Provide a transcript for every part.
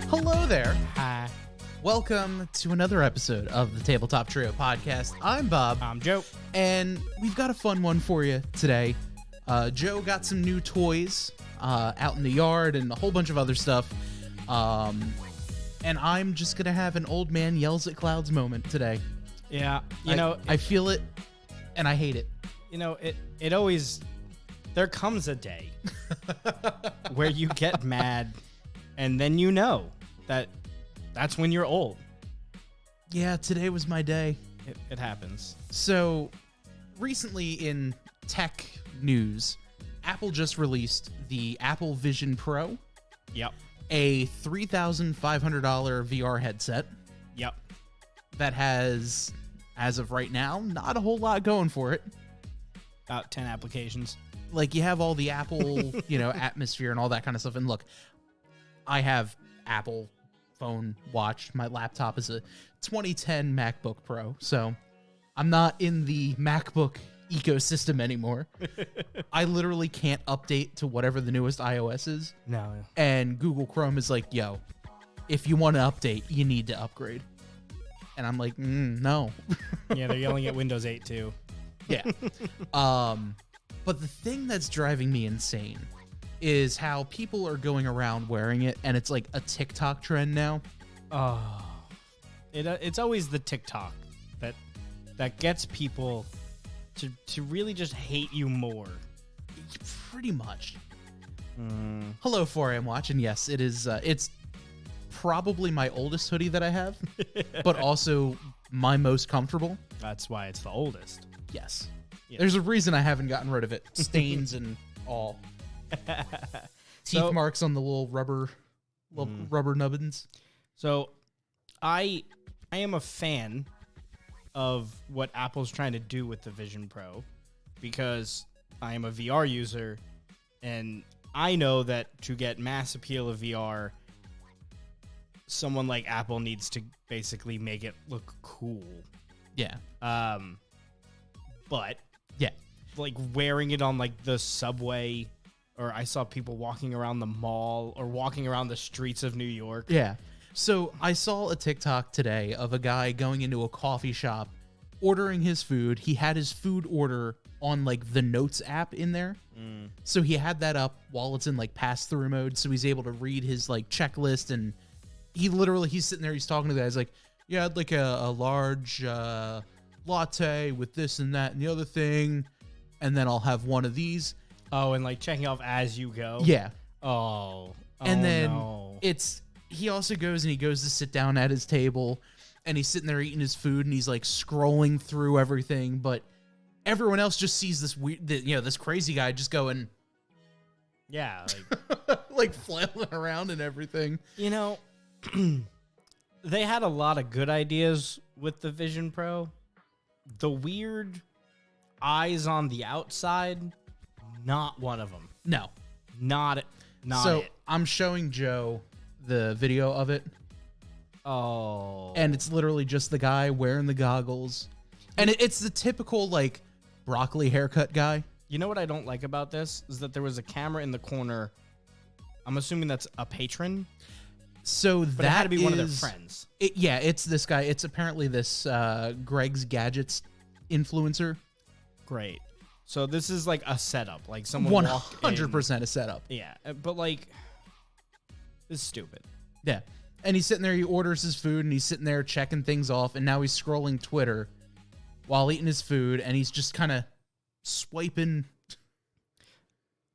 Hello there. Hi. Welcome to another episode of the Tabletop Trio Podcast. I'm Bob. I'm Joe. And we've got a fun one for you today. Joe got some new toys out in the yard and a whole bunch of other stuff. And I'm just going to have an old man yells at clouds moment today. Yeah. I feel it and I hate it. It always, there comes a day where you get mad and then you know that's when you're old. Yeah, today was my day. It happens. So, recently in tech news, Apple just released the Apple Vision Pro. Yep. A $3,500 VR headset. Yep. That has, as of right now, not a whole lot going for it. About 10 applications. Like, you have all the Apple, atmosphere and all that kind of stuff. And look, I have Apple phone watch. My laptop is a 2010 MacBook Pro, so I'm not in the MacBook ecosystem anymore. I literally can't update to whatever the newest iOS is. No. And Google Chrome is like, yo, if you want to update, you need to upgrade. And I'm like, no. Yeah, they're yelling at Windows 8 too. Yeah. But the thing that's driving me insane is how people are going around wearing it, and it's like a TikTok trend now. Oh. It's always the TikTok that gets people to really just hate you more. Pretty much. Hello, 4am Watch, and yes, it is. It's probably my oldest hoodie that I have, but also my most comfortable. That's why it's the oldest. Yes. Yeah. There's a reason I haven't gotten rid of it. Stains and all. Teeth marks on the little rubber nubbins. So I am a fan of what Apple's trying to do with the Vision Pro because I am a VR user and I know that to get mass appeal of VR, someone like Apple needs to basically make it look cool. Yeah. But yeah, like wearing it on like the subway, or I saw people walking around the mall or walking around the streets of New York. Yeah. So I saw a TikTok today of a guy going into a coffee shop, ordering his food. He had his food order on like the Notes app in there. So he had that up while it's in like pass-through mode. So he's able to read his like checklist, and he's sitting there, he's talking to the guys like, yeah, I'd like a large latte with this and that and the other thing. And then I'll have one of these. Oh, and like checking off as you go. Yeah. Oh. And then no. he also goes to sit down at his table, and he's sitting there eating his food, and he's like scrolling through everything, but everyone else just sees this weird, this crazy guy just going, yeah, like like flailing around and everything. They had a lot of good ideas with the Vision Pro. The weird eyes on the outside, not one of them. No, not so it. I'm showing Joe the video of it. Oh. And it's literally just the guy wearing the goggles. And it's the typical, like, broccoli haircut guy. You know what I don't like about this? Is that there was a camera in the corner. I'm assuming that's a patron. So but it had to be one of their friends. It's this guy. It's apparently this Greg's Gadgets influencer. Great. So this is like a setup. Like someone 100% a setup. Yeah. But like, this is stupid. Yeah. And he's sitting there, he orders his food, and he's sitting there checking things off, and now he's scrolling Twitter while eating his food, and he's just kind of swiping.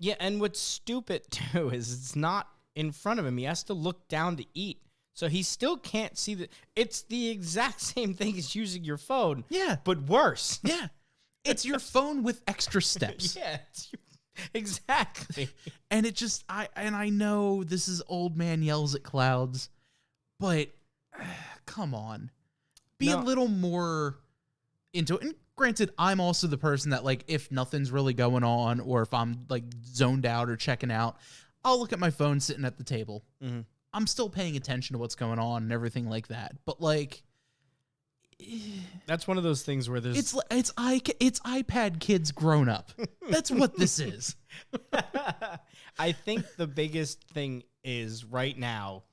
Yeah, and what's stupid, too, is it's not in front of him. He has to look down to eat, so he still can't see it's the exact same thing as using your phone. Yeah. But worse. Yeah. It's your phone with extra steps. Yeah, exactly. And it just, I know this is old man yells at clouds, but come on. Be a little more into it. And granted, I'm also the person that, like, if nothing's really going on, or if I'm, like, zoned out or checking out, I'll look at my phone sitting at the table. Mm-hmm. I'm still paying attention to what's going on and everything like that. But, like, That's one of those things where there's it's iPad kids grown up. That's what this is. I think the biggest thing is right now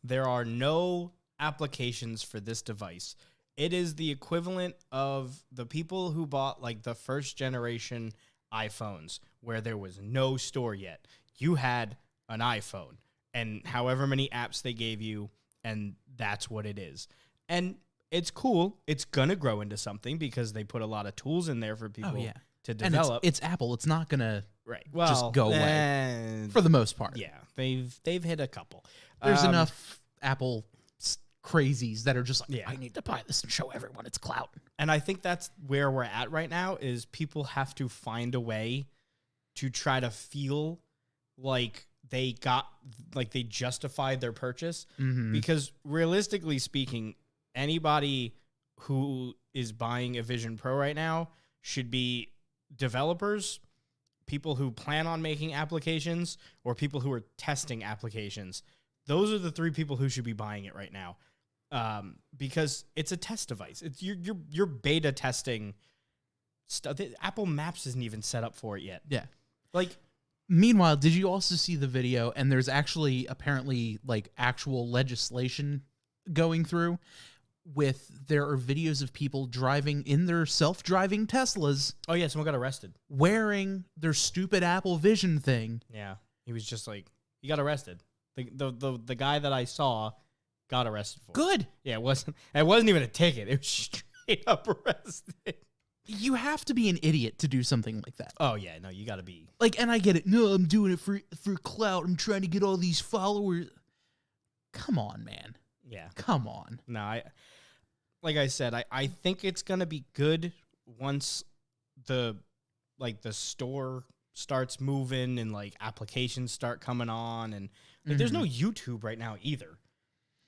there are no applications for this device. It is the equivalent of the people who bought like the first generation iPhones where there was no store yet. You had an iPhone and however many apps they gave you, and that's what it is. And it's cool. It's going to grow into something because they put a lot of tools in there for people to develop. And it's Apple. It's not going to well, just go away for the most part. Yeah, they've hit a couple. There's enough Apple crazies that are just like, I need to buy this and show everyone it's clout. And I think that's where we're at right now is people have to find a way to try to feel like they justified their purchase. Because realistically speaking, anybody who is buying a Vision Pro right now should be developers, people who plan on making applications, or people who are testing applications. Those are the three people who should be buying it right now. Because it's a test device. It's you're beta testing stuff. Apple Maps isn't even set up for it yet. Yeah. Like, meanwhile, did you also see the video? And there's actually apparently like actual legislation going through with there are videos of people driving in their self-driving Teslas. Oh yeah, someone got arrested wearing their stupid Apple Vision thing. Yeah, he was just like, he got arrested. The guy that I saw got arrested for it. Good. Yeah, it wasn't even a ticket. It was straight up arrested. You have to be an idiot to do something like that. Oh yeah, no, you got to be like, and I get it. No, I'm doing it for clout. I'm trying to get all these followers. Come on, man. Yeah, come on. No, like I said, I think it's gonna be good once the store starts moving and like applications start coming on, and like, there's no YouTube right now either.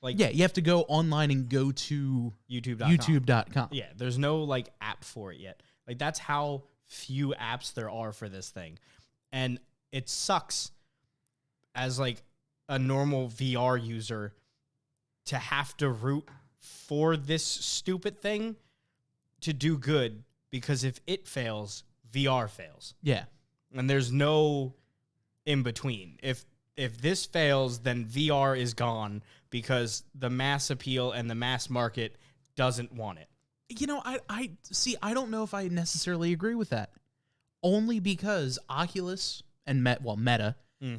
Like, yeah, you have to go online and go to YouTube.com. Yeah, there's no like app for it yet. Like, that's how few apps there are for this thing. And it sucks as like a normal VR user to have to root for this stupid thing to do good, because if it fails, VR fails. Yeah. And there's no in between. If this fails, then VR is gone because the mass appeal and the mass market doesn't want it. You know, I see, I don't know if I necessarily agree with that. Only because Oculus and Meta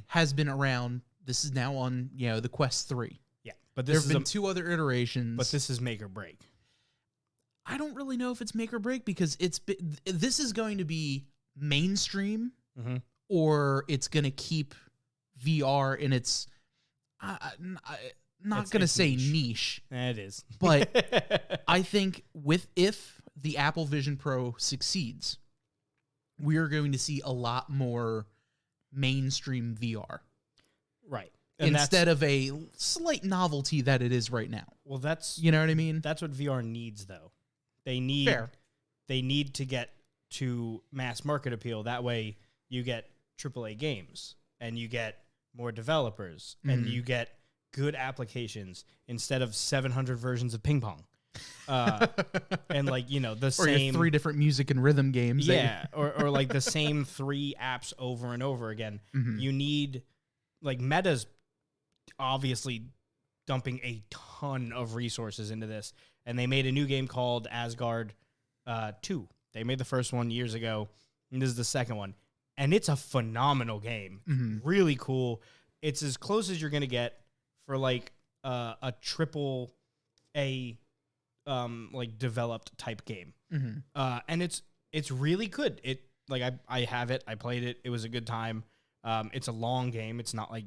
has been around. This is now on, the Quest 3. Yeah. But there have been two other iterations. But this is make or break. I don't really know if it's make or break, because this is going to be mainstream, or it's going to keep VR in its, not going to say niche. It is. But I think if the Apple Vision Pro succeeds, we are going to see a lot more mainstream VR. Right. And instead of a slight novelty that it is right now. Well, that's... You know what I mean? That's what VR needs, though. They need to get to mass market appeal. That way you get AAA games, and you get more developers, and you get good applications instead of 700 versions of ping pong. And like, the same 3 different music and rhythm games. Yeah. or like the same 3 apps over and over again. You need, like, Meta's obviously dumping a ton of resources into this, and they made a new game called Asgard 2. They made the first one years ago, and this is the second one, and it's a phenomenal game. Really cool. It's as close as you're gonna get for like a triple A like developed type game. And it's really good. I have it. I played it. It was a good time. It's a long game. It's not like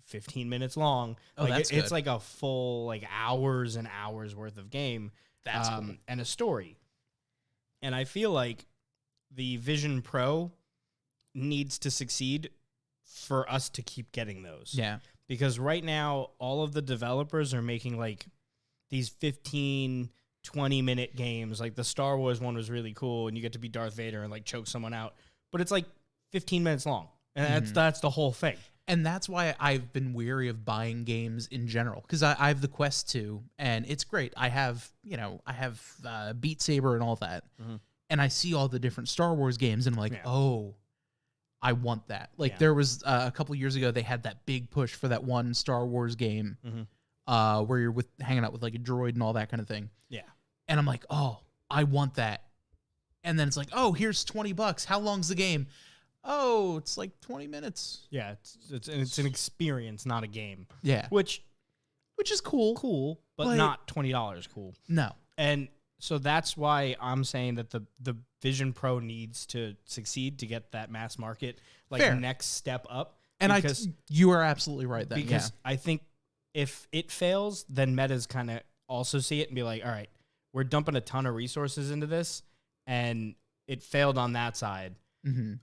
15 minutes long. Oh, like that's it's good. like a full like hours and hours worth of game. That's cool. And a story. And I feel like the Vision Pro needs to succeed for us to keep getting those. Yeah. Because right now, all of the developers are making like these 15, 20-minute games. Like the Star Wars one was really cool, and you get to be Darth Vader and like choke someone out. But it's like 15 minutes long. And that's the whole thing. And that's why I've been weary of buying games in general, because I have the Quest 2, and it's great. I have Beat Saber and all that, and I see all the different Star Wars games, and I'm like, oh, I want that. Like there was a couple years ago, they had that big push for that one Star Wars game, where you're hanging out with like a droid and all that kind of thing. Yeah, and I'm like, oh, I want that. And then it's like, oh, here's $20. How long's the game? Oh, it's like 20 minutes. Yeah, it's an experience, not a game. Yeah. Which is cool. But not $20 cool. No. And so that's why I'm saying that the Vision Pro needs to succeed to get that mass market next step up. And you are absolutely right then. Because I think if it fails, then Meta's kind of also see it and be like, all right, we're dumping a ton of resources into this, and it failed on that side.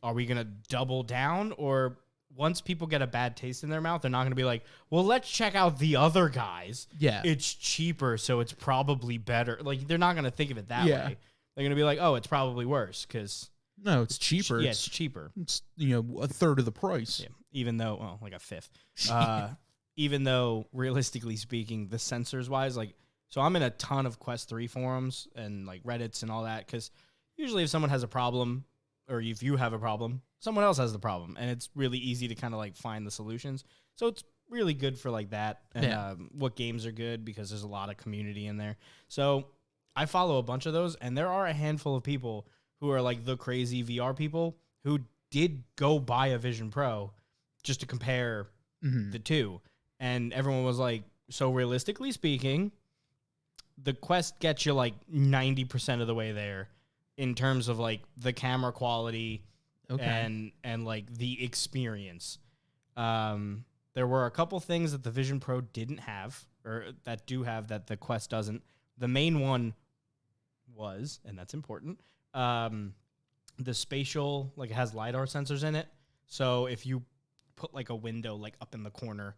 Are we going to double down? Or once people get a bad taste in their mouth, they're not going to be like, well, let's check out the other guys. Yeah. It's cheaper, so it's probably better. Like, they're not going to think of it that way. They're going to be like, oh, it's probably worse because... No, it's cheaper. Yeah, it's cheaper. It's, a third of the price. Yeah. Even though, well, like a fifth. Even though, realistically speaking, the sensors-wise, like... So I'm in a ton of Quest 3 forums and, like, Reddits and all that, because usually if someone has a problem... or if you have a problem, someone else has the problem, and it's really easy to kind of like find the solutions. So it's really good for like that, and what games are good, because there's a lot of community in there. So I follow a bunch of those, and there are a handful of people who are like the crazy VR people who did go buy a Vision Pro just to compare the two. And everyone was like, so realistically speaking, the Quest gets you like 90% of the way there in terms of like the camera quality and like the experience. There were a couple things that the Vision Pro didn't have, or that do have, that the Quest doesn't. The main one was, and that's important, the spatial, like it has LiDAR sensors in it. So if you put like a window like up in the corner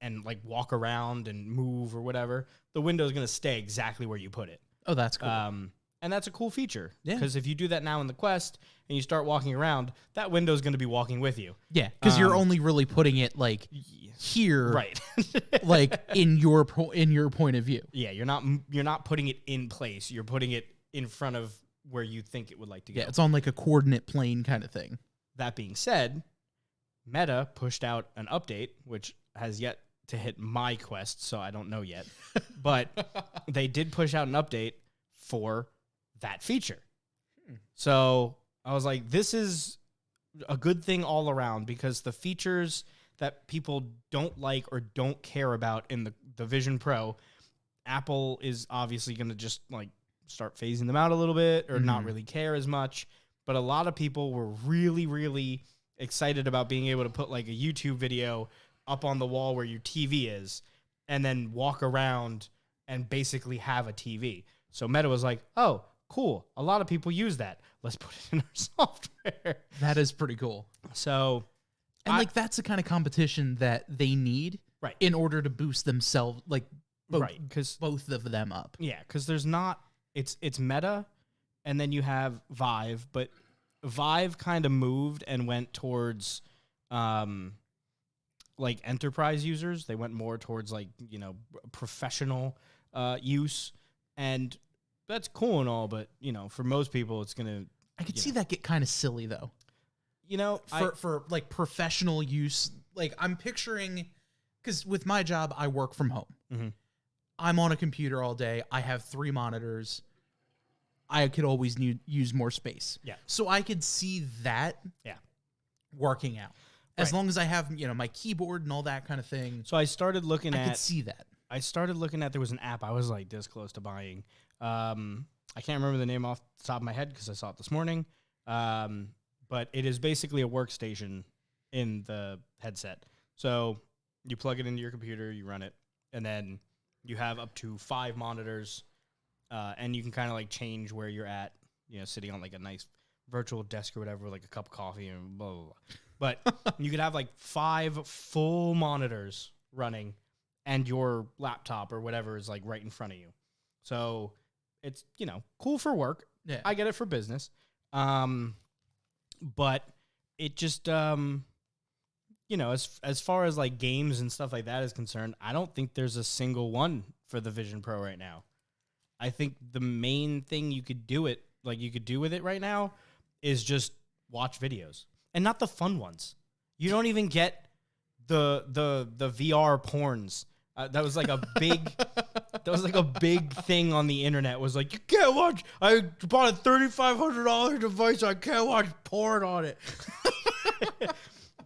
and like walk around and move or whatever, the window is going to stay exactly where you put it. Oh, that's cool. And that's a cool feature. Yeah. Because if you do that now in the Quest and you start walking around, that window is going to be not walking with you. Yeah, because you're only really putting it like here, right? Like in your point of view. Yeah, you're not putting it in place. You're putting it in front of where you think it would like to go. Yeah, it's on like a coordinate plane kind of thing. That being said, Meta pushed out an update, which has yet to hit my Quest, so I don't know yet. But they did push out an update for that feature. So I was like, this is a good thing all around, because the features that people don't like or don't care about in the Vision Pro, Apple is obviously going to just like start phasing them out a little bit, or not really care as much. But a lot of people were really, really excited about being able to put like a YouTube video up on the wall where your TV is, and then walk around and basically have a TV. So Meta was like, oh, cool. A lot of people use that. Let's put it in our software. That is pretty cool. So, and like that's the kind of competition that they need, right, in order to boost themselves, like because both of them up. Yeah, because there's not. It's Meta, and then you have Vive, but Vive kind of moved and went towards, like enterprise users. They went more towards like professional use. And that's cool and all, but, for most people, it's going to... I could see that get kind of silly, though. For like, professional use. Like, I'm picturing... Because with my job, I work from home. Mm-hmm. I'm on a computer all day. I have 3 monitors. I could always use more space. Yeah. So I could see that working out. As long as I have, my keyboard and all that kind of thing. So I started looking I could see that. There was an app I was like this close to buying. I can't remember the name off the top of my head because I saw it this morning. But it is basically a workstation in the headset. So you plug it into your computer, you run it, and then you have up to 5 monitors, and you can kind of like change where you're at, sitting on like a nice virtual desk or whatever, with like a cup of coffee and blah, blah, blah. But you could have like 5 full monitors running, and your laptop or whatever is like right in front of you. So it's, cool for work. Yeah. I get it for business. But it just, as far as like games and stuff like that is concerned, I don't think there's a single one for the Vision Pro right now. I think the main thing you could do with it right now is just watch videos, and not the fun ones. You don't even get the VR porns. That was like a big thing on the internet. Was like, you can't watch. I bought a $3,500 device. I can't watch porn on it.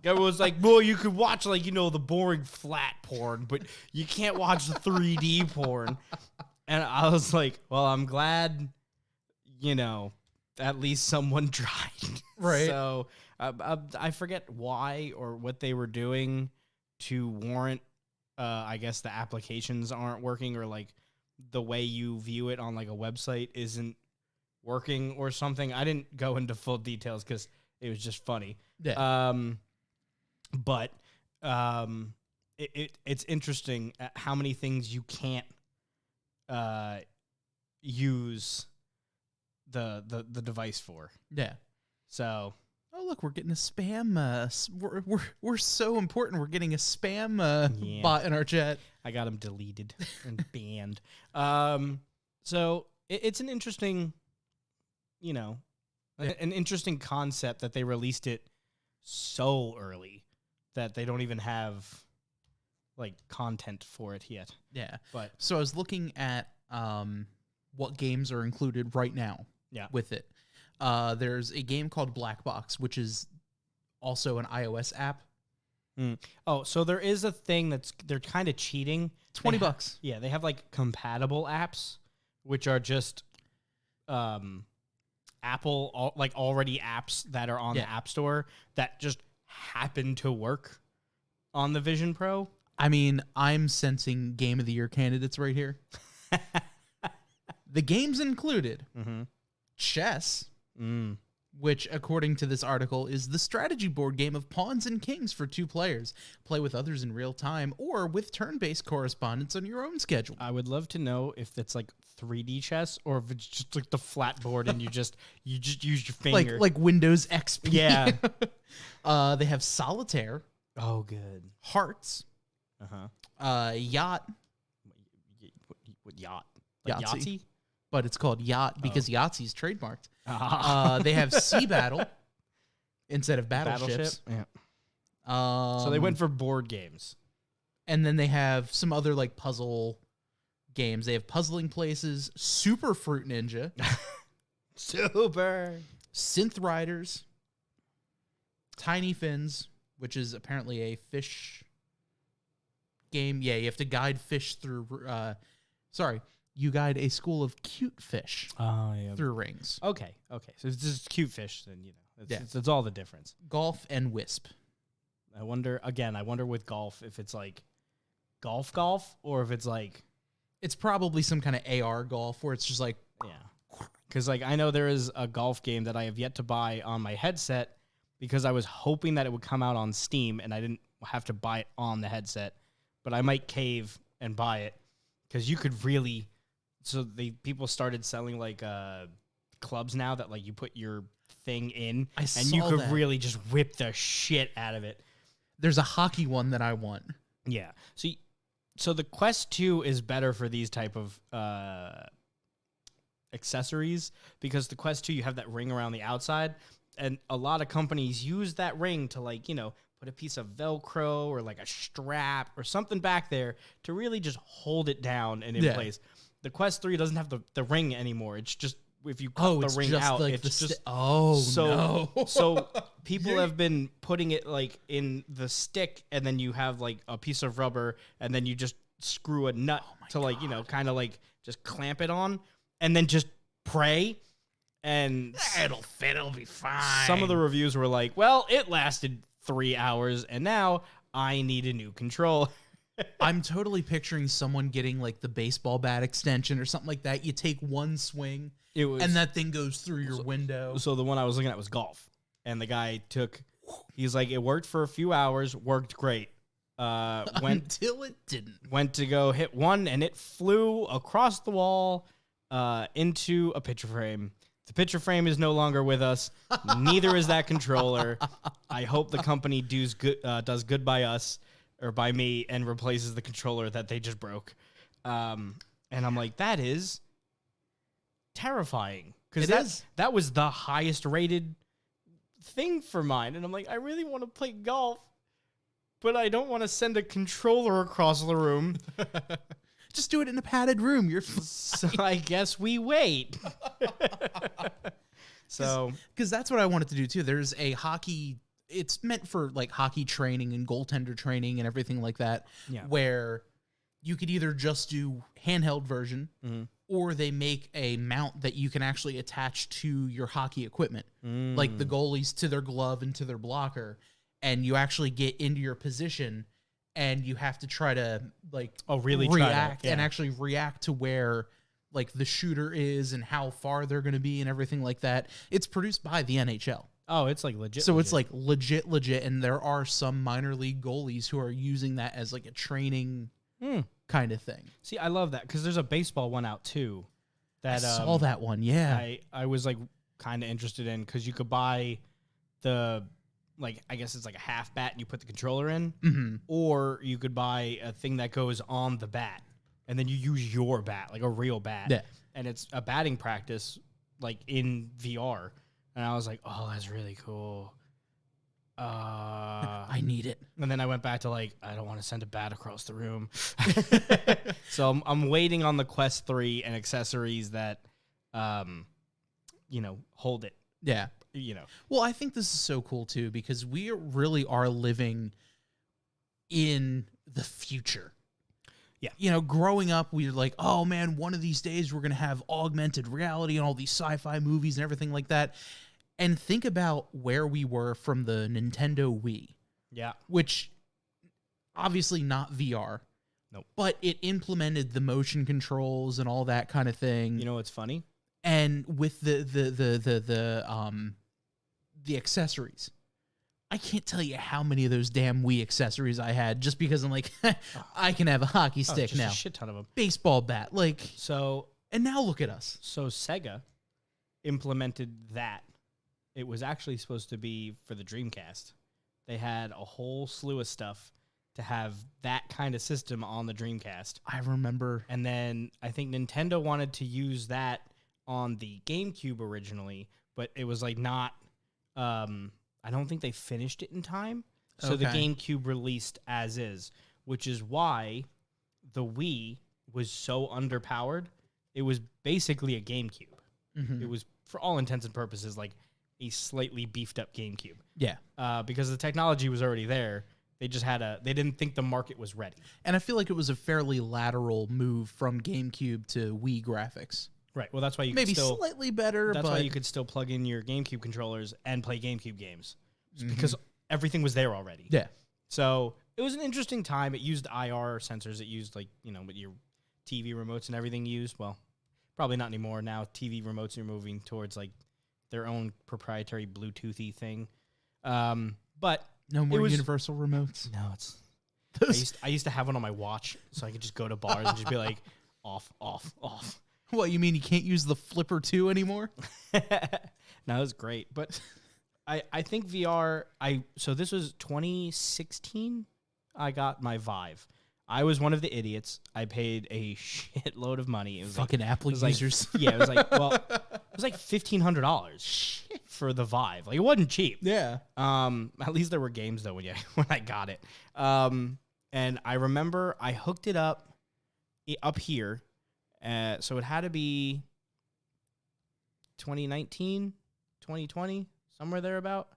It was like, well, you could watch like the boring flat porn, but you can't watch the 3D porn. And I was like, well, I'm glad, at least someone tried. Right. So I forget why or what they were doing to warrant. I guess the applications aren't working, or like the way you view it on like a website isn't working or something. I didn't go into full details because it was just funny. Yeah. But it's interesting at how many things you can't use the device for. Yeah. So, oh look, we're getting a spam. We're so important. We're getting a spam bot in our chat. I got them deleted and banned. So it's an interesting, an interesting concept that they released it so early that they don't even have like content for it yet. Yeah. But so I was looking at what games are included right now. Yeah. With it. There's a game called Black Box, which is also an iOS app. Oh, so there is a thing they're kind of cheating. $20. Yeah, they have like compatible apps, which are just Apple already apps that are on the App Store that just happen to work on the Vision Pro. I mean, I'm sensing Game of the Year candidates right here. The games included chess, which, according to this article, is the strategy board game of pawns and kings for 2 players. Play with others in real time or with turn-based correspondence on your own schedule. I would love to know if it's like 3D chess or if it's just like the flat board and you just use your finger. Like Windows XP. Yeah. They have solitaire. Oh, good. Hearts. Yacht. What yacht? Like Yahtzee? But it's called Yacht because Yahtzee's trademarked. They have Sea Battle instead of battleships. Yeah. So they went for board games. And then they have some other like puzzle games. They have Puzzling Places, Super Fruit Ninja, Super Synth Riders, Tiny Fins, which is apparently a fish game. Yeah, you have to guide fish through. You guide a school of cute fish through rings. Okay. So it's just cute fish, then it's all the difference. Golf and Wisp. I wonder with golf if it's like golf or if it's like it's probably some kind of AR golf where it's just like because like I know there is a golf game that I have yet to buy on my headset because I was hoping that it would come out on Steam and I didn't have to buy it on the headset, but I might cave and buy it because you could really. So people started selling like clubs now that like you put your thing in and you could really just whip the shit out of it. There's a hockey one that I want. Yeah. So the Quest 2 is better for these type of accessories because the Quest 2 you have that ring around the outside and a lot of companies use that ring to like, put a piece of Velcro or like a strap or something back there to really just hold it down and in place. The Quest 3 doesn't have the ring anymore. It's just if you cut the ring out, like it's just no. So people have been putting it like in the stick, and then you have like a piece of rubber, and then you just screw a nut to like kind of like just clamp it on, and then just pray, and it'll fit. It'll be fine. Some of the reviews were like, "Well, it lasted 3 hours, and now I need a new controller." I'm totally picturing someone getting like the baseball bat extension or something like that. You take one swing and that thing goes through your window. So the one I was looking at was golf. And the guy he's like, it worked for a few hours, worked great. Until it didn't. Went to go hit one and it flew across the wall into a picture frame. The picture frame is no longer with us. Neither is that controller. I hope the company does good by us or by me and replaces the controller that they just broke. And I'm like, that is terrifying. Because that was the highest rated thing for mine. And I'm like, I really want to play golf, but I don't want to send a controller across the room. Just do it in a padded room. You're fine. So I guess we wait. So, because that's what I wanted to do too. There's a hockey. It's meant for like hockey training and goaltender training and everything like that. Yeah. Where you could either just do handheld version, or they make a mount that you can actually attach to your hockey equipment, like the goalies to their glove and to their blocker, and you actually get into your position. And you have to try to react and actually react to where like the shooter is and how far they're going to be and everything like that. It's produced by the NHL. Oh, it's like legit. So it's like legit. And there are some minor league goalies who are using that as like a training kind of thing. See, I love that because there's a baseball one out too. That I saw that one. Yeah. I was like kind of interested in because you could buy the, like, I guess it's like a half bat and you put the controller in, or you could buy a thing that goes on the bat and then you use your bat, like a real bat. Yeah. And it's a batting practice like in VR. And I was like, oh, that's really cool. I need it. And then I went back to like, I don't want to send a bat across the room. So I'm waiting on the Quest 3 and accessories that, hold it. Yeah. Well, I think this is so cool too because we really are living in the future. Yeah. Growing up, we were like, oh man, one of these days we're going to have augmented reality and all these sci-fi movies and everything like that. And think about where we were from the Nintendo Wii. Yeah. Which obviously not VR. Nope. But it implemented the motion controls and all that kind of thing. You know what's funny? And with the accessories, I can't tell you how many of those damn Wii accessories I had just because I'm like, I can have a hockey stick now. A shit ton of them. Baseball bat, and now look at us. So Sega implemented that. It was actually supposed to be for the Dreamcast. They had a whole slew of stuff to have that kind of system on the Dreamcast. I remember. And then I think Nintendo wanted to use that on the GameCube originally, but it was like not, I don't think they finished it in time. So the GameCube released as is, which is why the Wii was so underpowered. It was basically a GameCube. It was, for all intents and purposes, like a slightly beefed up GameCube. Yeah. Because the technology was already there. They just they didn't think the market was ready. And I feel like it was a fairly lateral move from GameCube to Wii graphics. Right. Well, that's why you maybe could slightly better. That's but why you could still plug in your GameCube controllers and play GameCube games because everything was there already. Yeah. So it was an interesting time. It used IR sensors. It used what your TV remotes and everything used. Well, probably not anymore. Now TV remotes are moving towards like their own proprietary Bluetoothy thing. But no more universal remotes. No, I used to have one on my watch so I could just go to bars and just be like off, off, off. What, you mean you can't use the Flipper 2 anymore? No, it was great. But I think VR, so this was 2016, I got my Vive. I was one of the idiots. I paid a shitload of money. It was fucking Apple users. It was like $1,500 for the Vive. Like, it wasn't cheap. Yeah. At least there were games though when I got it. And I remember I hooked it up here. So it had to be 2019, 2020, somewhere thereabout,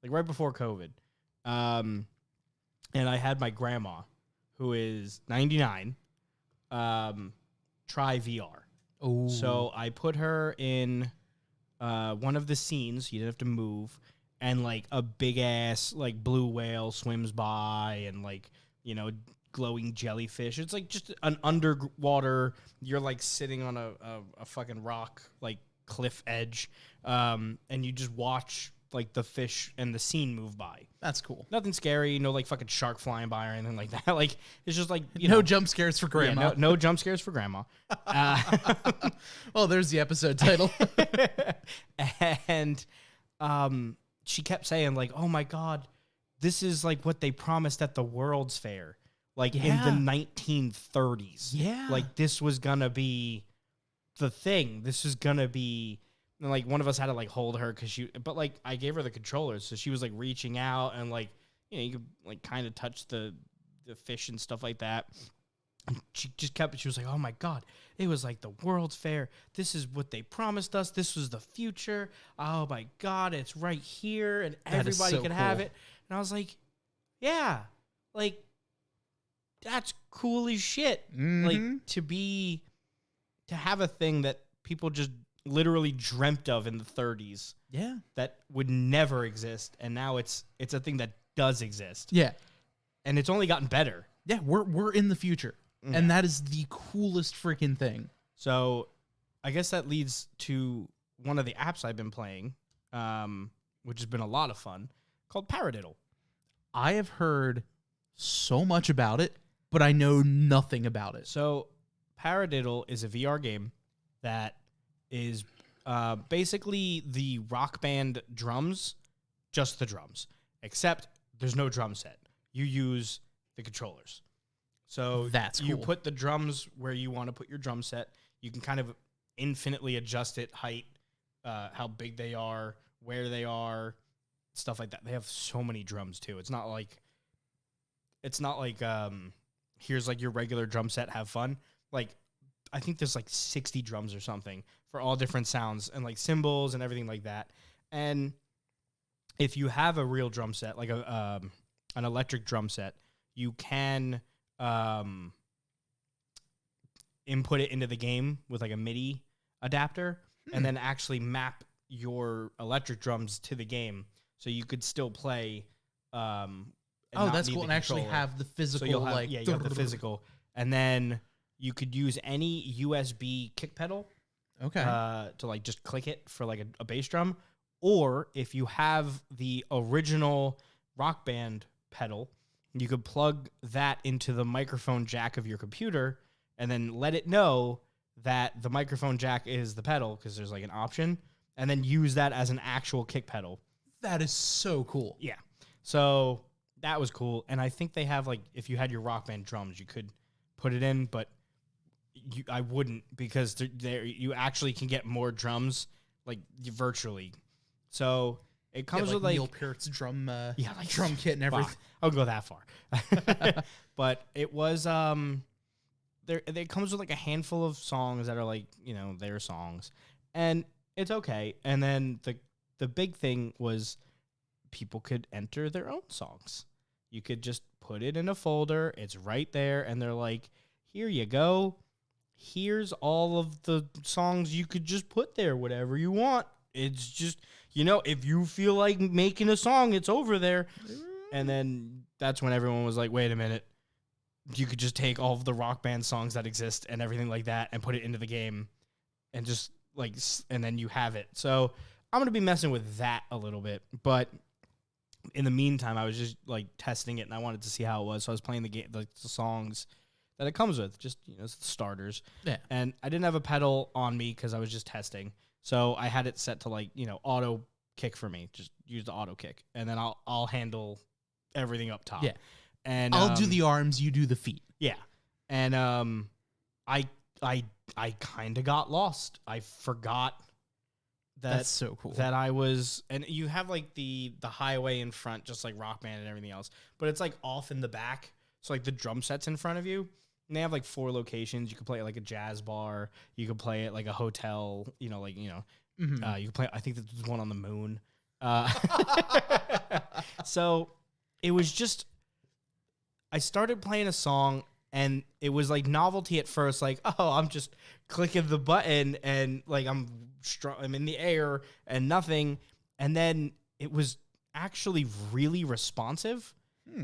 like right before COVID. And I had my grandma, who is 99, try VR. Oh. So I put her in one of the scenes. You didn't have to move, and like a big ass like blue whale swims by, and like glowing jellyfish. It's like just an underwater. You're like sitting on a fucking rock, like cliff edge, and you just watch like the fish and the scene move by. That's cool. Nothing scary, no like fucking shark flying by or anything like that. Like it's just like no jump scares for grandma. Yeah, no jump scares for grandma. Well, there's the episode title. And she kept saying like, "Oh my god, this is like what they promised at the World's Fair, like in the 1930s. Yeah, like this was gonna be the thing. This is gonna be." And like one of us had to like hold her but like I gave her the controllers, so she was like reaching out and like you could like kind of touch the fish and stuff like that. And she was like, "Oh my god, it was like the World's Fair. This is what they promised us. This was the future. Oh my god, it's right here, and everybody could have it." And I was like, "Yeah, like that's cool as shit. Like to have a thing that people just literally dreamt of in the 30s. Yeah. That would never exist, and now it's a thing that does exist. Yeah. And it's only gotten better. Yeah, we're in the future. Yeah. And that is the coolest freaking thing. So, I guess that leads to one of the apps I've been playing, which has been a lot of fun, called Paradiddle. I have heard so much about it, but I know nothing about it. So, Paradiddle is a VR game that is basically the Rock Band drums, just the drums, except there's no drum set. You use the controllers. So that's you cool. put the drums where you want to put your drum set. You can kind of infinitely adjust it, height, how big they are, where they are, stuff like that. They have so many drums too. It's not like here's like your regular drum set, have fun. Like I think there's like 60 drums or something for all different sounds and like cymbals and everything like that. And if you have a real drum set, like an electric drum set, you can input it into the game with like a MIDI adapter and then actually map your electric drums to the game. So you could still play. That's cool. And actually have the physical, so you have the physical. And then you could use any USB kick pedal. Okay. To like just click it for like a bass drum. Or if you have the original Rock Band pedal, you could plug that into the microphone jack of your computer and then let it know that the microphone jack is the pedal because there's like an option, and then use that as an actual kick pedal. That is so cool. Yeah. So that was cool. And I think they have like, if you had your Rock Band drums, you could put it in, but I wouldn't, because you actually can get more drums like virtually. So it comes with like Neil Peart's drum, like drum kit and everything. I'll go that far. But it was it comes with like a handful of songs that are like, their songs, and it's okay. And then the big thing was people could enter their own songs. You could just put it in a folder. It's right there, and they're like, "Here you go. Here's all of the songs you could just put there, whatever you want. It's just, if you feel like making a song, it's over there." And then that's when everyone was like, wait a minute. You could just take all of the Rock Band songs that exist and everything like that and put it into the game and just like, and then you have it. So I'm going to be messing with that a little bit. But in the meantime, I was just like testing it and I wanted to see how it was. So I was playing the game, the songs that it comes with, just the starters. Yeah. And I didn't have a pedal on me because I was just testing. So I had it set to like, auto kick for me. Just use the auto kick, and then I'll handle everything up top. Yeah. And I'll do the arms, you do the feet. Yeah. And I kind of got lost. I forgot that's so cool. That I was, and you have like the highway in front, just like Rock Band and everything else, but it's like off in the back. So like the drum set's in front of you, and they have like 4 locations. You can play at like a jazz bar. You can play at like a hotel. You can play. I think there's one on the moon. So it was just, I started playing a song, and it was like novelty at first. Like, oh, I'm just clicking the button, and like I'm in the air and nothing. And then it was actually really responsive.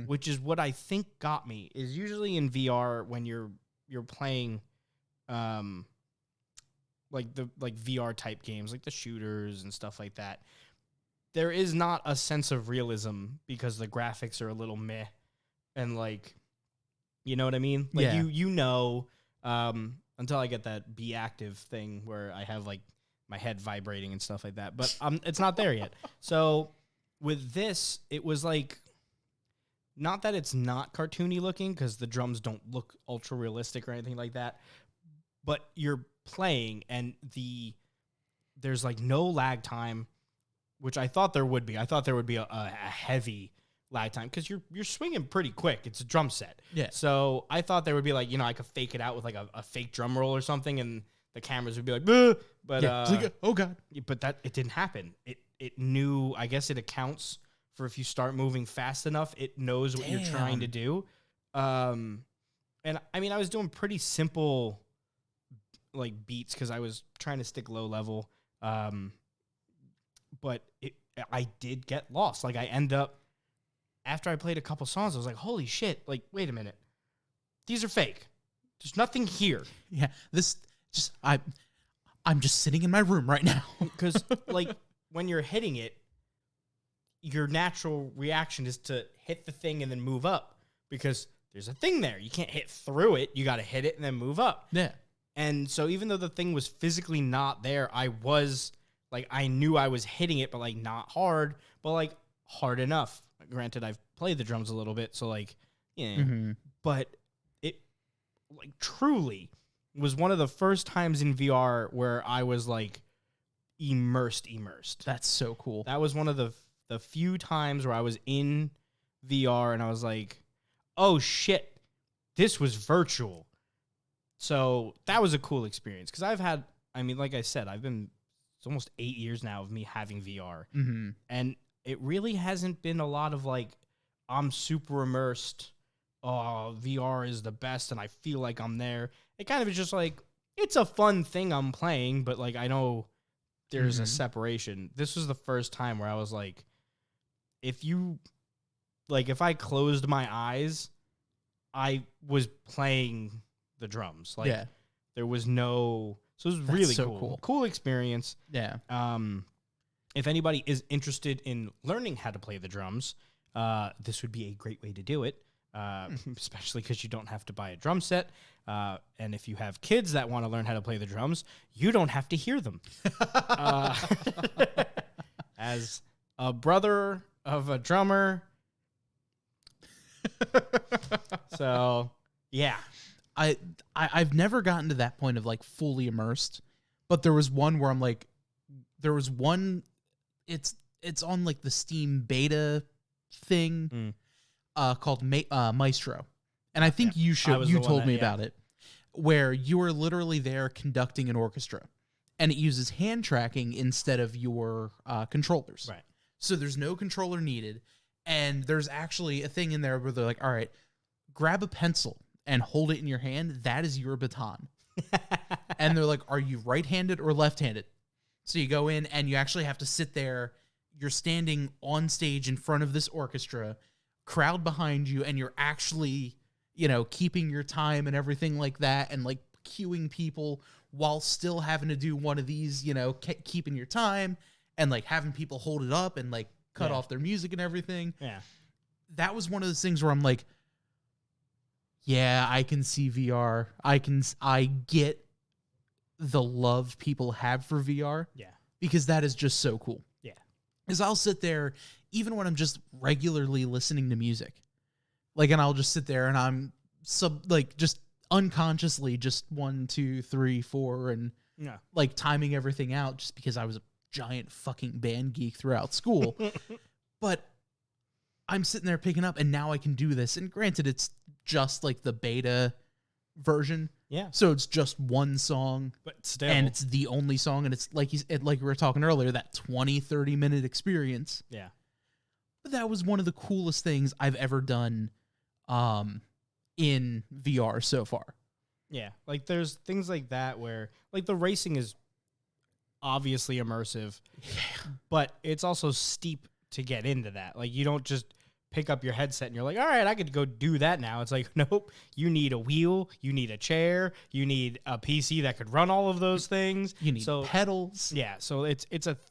Which is what I think got me. Is usually in VR when you're playing like VR type games, like the shooters and stuff like that, there is not a sense of realism because the graphics are a little meh, and like, you know what I mean? Like you know, until I get that be active thing where I have like my head vibrating and stuff like that, but it's not there yet. So with this, it was like, not that it's not cartoony looking because the drums don't look ultra realistic or anything like that, but you're playing and there's like no lag time, which I thought there would be. I thought there would be a heavy lag time because you're swinging pretty quick. It's a drum set. Yeah. So I thought there would be like, I could fake it out with like a fake drum roll or something, and the cameras would be like, "Bleh," but oh god. But that it didn't happen. It knew. I guess it accounts for if you start moving fast enough, it knows what you're trying to do. And I mean, I was doing pretty simple like beats because I was trying to stick low level. But I did get lost. Like I end up, after I played a couple songs, I was like, holy shit, like, wait a minute. These are fake. There's nothing here. Yeah, I'm just sitting in my room right now. Because like when you're hitting it, your natural reaction is to hit the thing and then move up because there's a thing there. You can't hit through it. You got to hit it and then move up. Yeah. And so even though the thing was physically not there, I was like, I knew I was hitting it, but like not hard, but like hard enough. Granted, I've played the drums a little bit, so like, yeah. Mm-hmm. But it like truly was one of the first times in VR where I was like immersed. That's so cool. That was one of the few times where I was in VR and I was like, oh shit, this was virtual. So that was a cool experience because like I said, it's almost 8 years now of me having VR. Mm-hmm. And it really hasn't been a lot of like, I'm super immersed. Oh, VR is the best and I feel like I'm there. It kind of is just like, it's a fun thing I'm playing, but like, I know there's a separation. This was the first time where I was like, if I closed my eyes, I was playing the drums. Like there was no, so it was really cool. Cool experience. Yeah. If anybody is interested in learning how to play the drums, this would be a great way to do it. Especially because you don't have to buy a drum set. And if you have kids that want to learn how to play the drums, you don't have to hear them. As a brother of a drummer. So, yeah. I've never gotten to that point of like fully immersed, but there was one where I'm like, it's on like the Steam beta thing called Maestro. And I think you told me about it, where you are literally there conducting an orchestra and it uses hand tracking instead of your controllers. Right. So there's no controller needed. And there's actually a thing in there where they're like, all right, grab a pencil and hold it in your hand. That is your baton. And they're like, are you right-handed or left-handed? So you go in and you actually have to sit there. You're standing on stage in front of this orchestra, crowd behind you, and you're actually, keeping your time and everything like that, and like cueing people while still having to do one of these, keeping your time and like having people hold it up and like cut off their music and everything. Yeah. That was one of those things where I'm like, yeah, I can see VR. I get the love people have for VR. Yeah. Because that is just so cool. Yeah. Because I'll sit there, even when I'm just regularly listening to music, like, and I'll just sit there and I'm just unconsciously just 1, 2, 3, 4, and like timing everything out just because I was a giant fucking band geek throughout school. But I'm sitting there picking up and now I can do this. And granted, it's just like the beta version. Yeah. So it's just one song, but still, and it's the only song, and it's like like we were talking earlier, that 20-30 minute experience. Yeah. But that was one of the coolest things I've ever done in VR so far. Yeah. Like there's things like that where like the racing is obviously immersive, but it's also steep to get into that. Like you don't just pick up your headset and you're like, all right, I could go do that now. It's like, nope, you need a wheel, you need a chair, you need a PC that could run all of those things. You need pedals. Yeah, so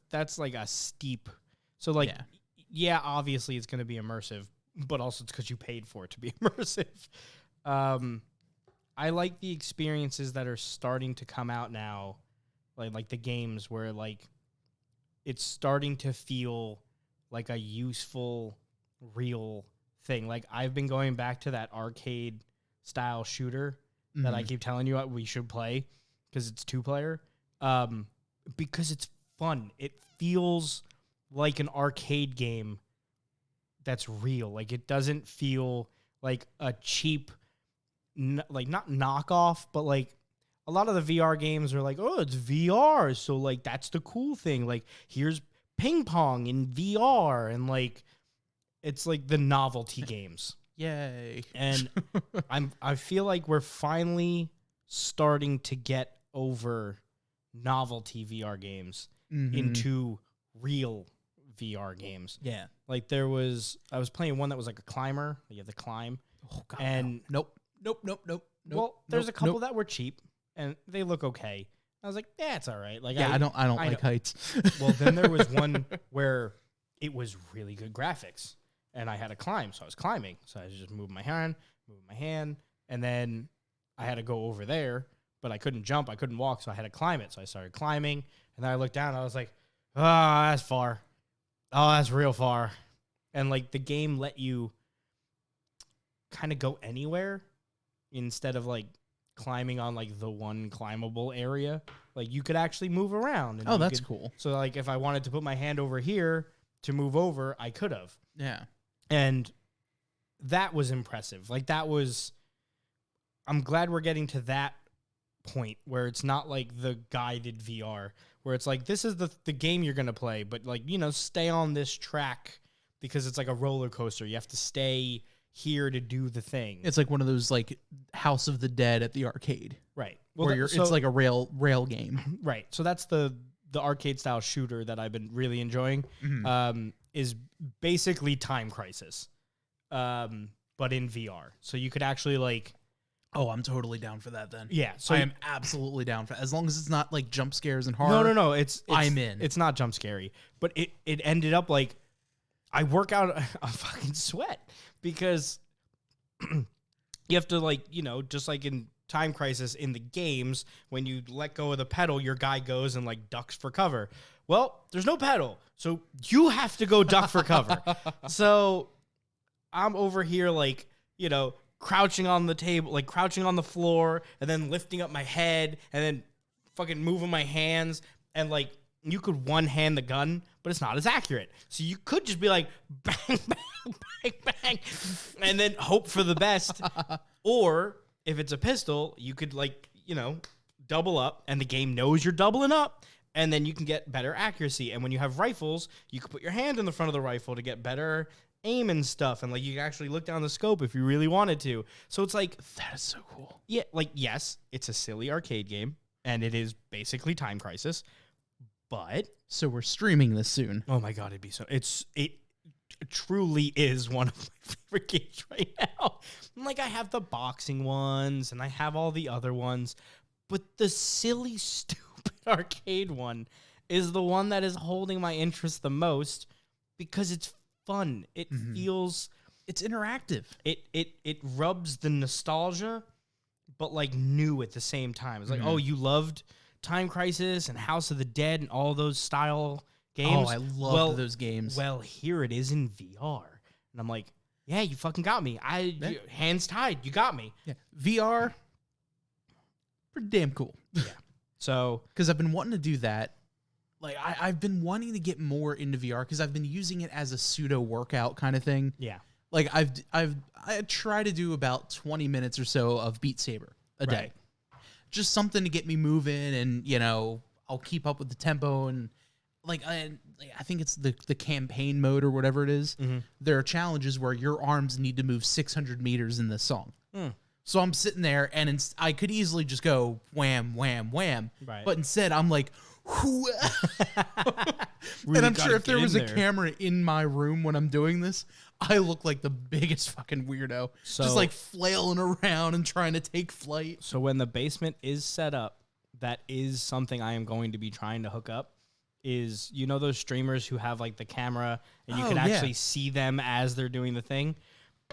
that's like a steep So like, yeah, obviously it's going to be immersive, but also it's because you paid for it to be immersive. I like the experiences that are starting to come out now, like the games where like it's starting to feel like a useful, real thing. Like I've been going back to that arcade style shooter that I keep telling you we should play because it's 2-player. Because it's fun. It feels like an arcade game that's real. Like it doesn't feel like a cheap, like not knockoff, but like a lot of the VR games are like, oh, it's VR, so like that's the cool thing. Like here's ping pong in VR, and like it's like the novelty games. Yay! And I feel like we're finally starting to get over novelty VR games into real VR games. Yeah. Like I was playing one that was like a climber. You have to climb. Oh god. And nope. Well, there's a couple that were cheap and they look okay. I was like, yeah, it's all right. Like I don't like heights. Well, then there was one where it was really good graphics and I had to climb, so I was climbing. So I was just moving my hand, and then I had to go over there, but I couldn't jump, I couldn't walk, so I had to climb it. So I started climbing, and then I looked down, and I was like, oh, that's far. Oh, that's real far. And like the game let you kind of go anywhere instead of like climbing on like the one climbable area. Like you could actually move around. And that's cool. So like if I wanted to put my hand over here to move over, I could have. Yeah. And that was impressive. Like I'm glad we're getting to that point where it's not like the guided VR, where it's like, this is the game you're going to play, but like, stay on this track because it's like a roller coaster. You have to stay here to do the thing. It's like one of those like House of the Dead at the arcade. Right. Well, where it's like a rail game. Right. So that's the arcade style shooter that I've been really enjoying. Is basically Time Crisis, but in VR. So you could actually like... Oh, I'm totally down for that then. Yeah. So I am absolutely down for as long as it's not like jump scares and horror. No. I'm in. It's not jump scary, but it ended up like I work out a fucking sweat because you have to like, just like in Time Crisis in the games, when you let go of the pedal, your guy goes and like ducks for cover. Well, there's no pedal, so you have to go duck for cover. So I'm over here like, crouching on the table, like crouching on the floor, and then lifting up my head, and then fucking moving my hands, and like you could one-hand the gun, but it's not as accurate. So you could just be like bang, bang, bang, bang, and then hope for the best. Or if it's a pistol, you could like, double up, and the game knows you're doubling up, and then you can get better accuracy. And when you have rifles, you can put your hand in the front of the rifle to get better aim and stuff, and like you can actually look down the scope if you really wanted to. So it's like, that is so cool. Yeah, like yes, it's a silly arcade game, and it is basically Time Crisis, but so we're streaming this soon. Oh my god, it truly is one of my favorite games right now. Like I have the boxing ones and I have all the other ones, but the silly, stupid arcade one is the one that is holding my interest the most because it's fun. It feels... It's interactive. It rubs the nostalgia, but like new at the same time. It's like, oh, you loved Time Crisis and House of the Dead and all those style games? Oh, I love those games. Well, here it is in VR. And I'm like, yeah, you fucking got me. Hands tied, you got me. Yeah. VR, pretty damn cool. Yeah. So... Because I've been wanting to do that. Like, I've been wanting to get more into VR because I've been using it as a pseudo workout kind of thing. Yeah. Like I try to do about 20 minutes or so of Beat Saber a day. Just something to get me moving, and I'll keep up with the tempo, and like I think it's the campaign mode or whatever it is. There are challenges where your arms need to move 600 meters in this song. So I'm sitting there, and I could easily just go wham, wham, wham. Right. But instead, I'm like, really, and I'm sure if there was a camera in my room when I'm doing this, I look like the biggest fucking weirdo. So, just like flailing around and trying to take flight. So when the basement is set up, that is something I am going to be trying to hook up, is, you know, those streamers who have like the camera and you Oh, can yeah. actually see them as they're doing the thing.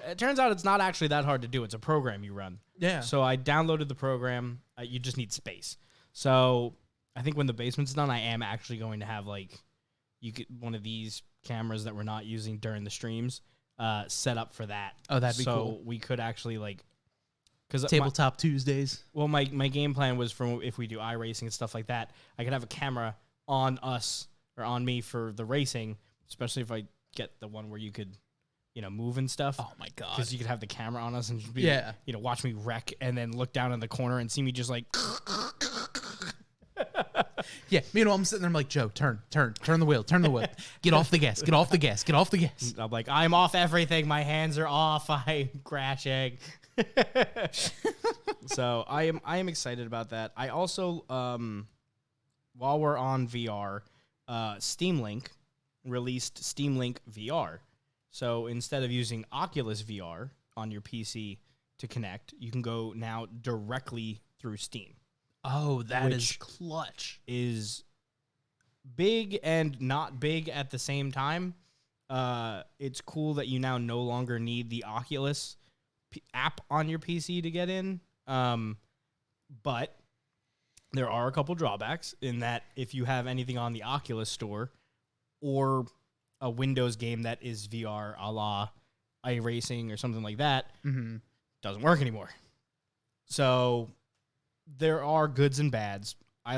It turns out it's not actually that hard to do. It's a program you run. Yeah. So I downloaded the program. You just need space. So I think when the basement's done, I am actually going to have like one of these cameras that we're not using during the streams set up for that. Oh, that'd be so cool. We could actually like, because Tabletop Tuesdays. well, my game plan was for if we do iRacing and stuff like that, I could have a camera on us or on me for the racing, especially if I get the one where you could, you know, move and stuff. Oh my god. Because you could have the camera on us and just be, Yeah. you know, watch me wreck and then look down in the corner and see me just like. Yeah. Meanwhile, I'm sitting there. I'm like, Joe, turn the wheel, get off the gas, get off the gas, get off the gas. I'm like, I'm off everything. My hands are off. I'm crashing. So I am excited about that. I also, while we're on VR, Steam Link released Steam Link VR. So instead of using Oculus VR on your PC to connect, you can go now directly through Steam. Oh, that is Which clutch. Is big and not big at the same time. It's cool that you now no longer need the Oculus app on your PC to get in. But there are a couple drawbacks in that if you have anything on the Oculus store or a Windows game that is VR a la iRacing or something like that, doesn't work anymore. So there are goods and bads. I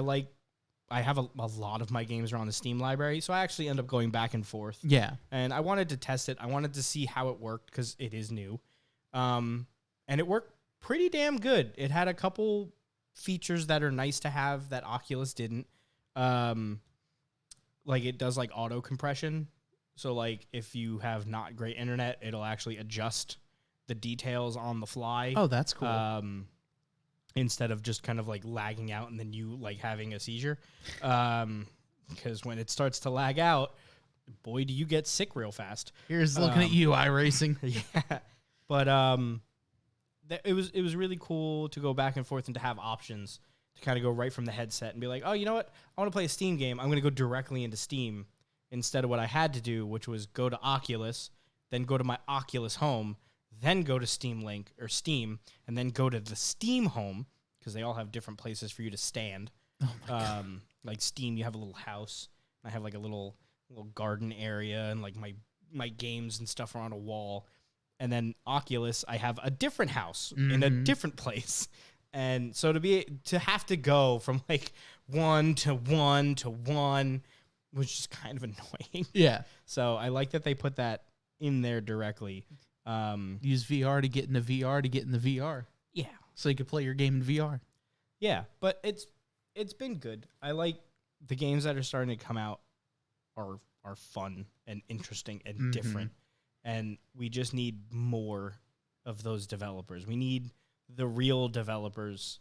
have a lot of my games are on the Steam library, so I actually end up going back and forth. Yeah. And I wanted to test it. I wanted to see how it worked because it is new. And it worked pretty damn good. It had a couple features that are nice to have that Oculus didn't. Like it does like auto compression. So like if you have not great internet, it'll actually adjust the details on the fly. Oh, that's cool. Instead of just kind of like lagging out and then you like having a seizure. Because when it starts to lag out, boy, do you get sick real fast. Here's looking at you, iRacing. Yeah. But it was really cool to go back and forth and to have options to kind of go right from the headset and be like, oh, you know what? I want to play a Steam game. I'm going to go directly into Steam instead of what I had to do, which was go to Oculus, then go to my Oculus Home, then go to Steam Link or Steam, and then go to the Steam Home because they all have different places for you to stand. Oh my God. Like Steam, you have a little house. I have like a little garden area, and like my games and stuff are on a wall. And then Oculus, I have a different house in a different place. And so to have to go from like one to one to one was just kind of annoying. Yeah. So I like that they put that in there directly. Use VR to get into VR to get in the VR. Yeah. So you can play your game in VR. Yeah, but it's been good. I like the games that are starting to come out are fun and interesting and different. And we just need more of those developers. We need the real developers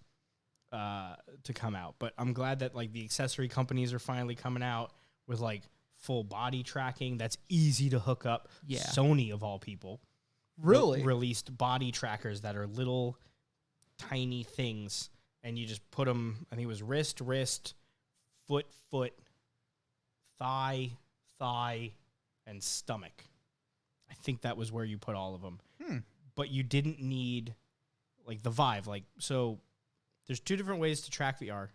to come out. But I'm glad that like the accessory companies are finally coming out with like full body tracking that's easy to hook up. Yeah. Sony of all people Really? released body trackers that are little tiny things, and you just put them, I think it was wrist, foot, thigh, and stomach. I think that was where you put all of them. But you didn't need like the Vive. Like, so there's two different ways to track VR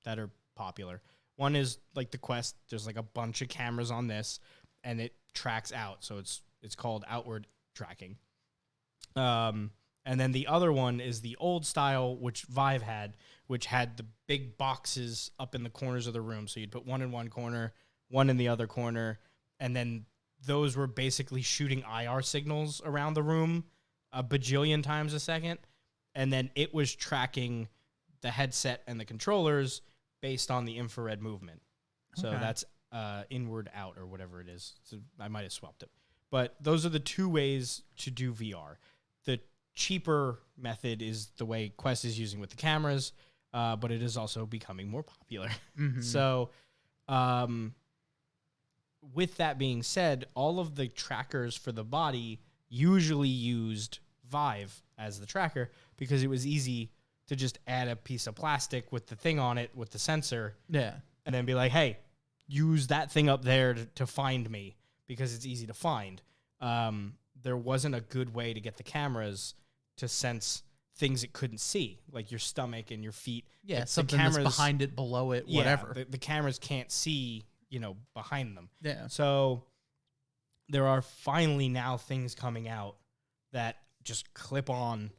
that are popular. One is like the Quest. There's like a bunch of cameras on this, and it tracks out. So it's called outward tracking. And then the other one is the old style, which Vive had, which had the big boxes up in the corners of the room. So you'd put one in one corner, one in the other corner, and then those were basically shooting IR signals around the room a bajillion times a second. And then it was tracking the headset and the controllers based on the infrared movement. So Okay. that's inward out or whatever it is. So I might have swapped it. But those are the two ways to do VR. The cheaper method is the way Quest is using with the cameras, but it is also becoming more popular. So with that being said, all of the trackers for the body usually used Vive as the tracker because it was easy to just add a piece of plastic with the thing on it with the sensor Yeah. and then be like, hey, use that thing up there to find me because it's easy to find. There wasn't a good way to get the cameras to sense things it couldn't see, like your stomach and your feet. Yeah, something that's behind it, below it, whatever. The cameras can't see, behind them. Yeah. So there are finally now things coming out that just clip on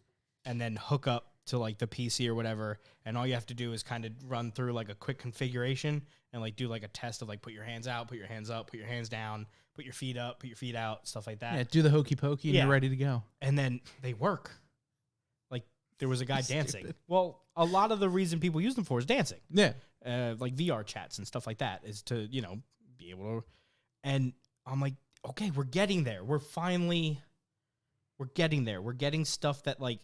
and then hook up to like the PC or whatever, and all you have to do is kind of run through like a quick configuration and like do like a test of like put your hands out, put your hands up, put your hands down, put your feet up, put your feet out, stuff like that. Yeah, do the hokey pokey and you're ready to go. And then they work. Like there was a guy dancing. Well, a lot of the reason people use them for is dancing. Yeah. Like VR chats and stuff like that is to, be able to. And I'm like, okay, we're getting there. We're getting there. We're getting stuff that like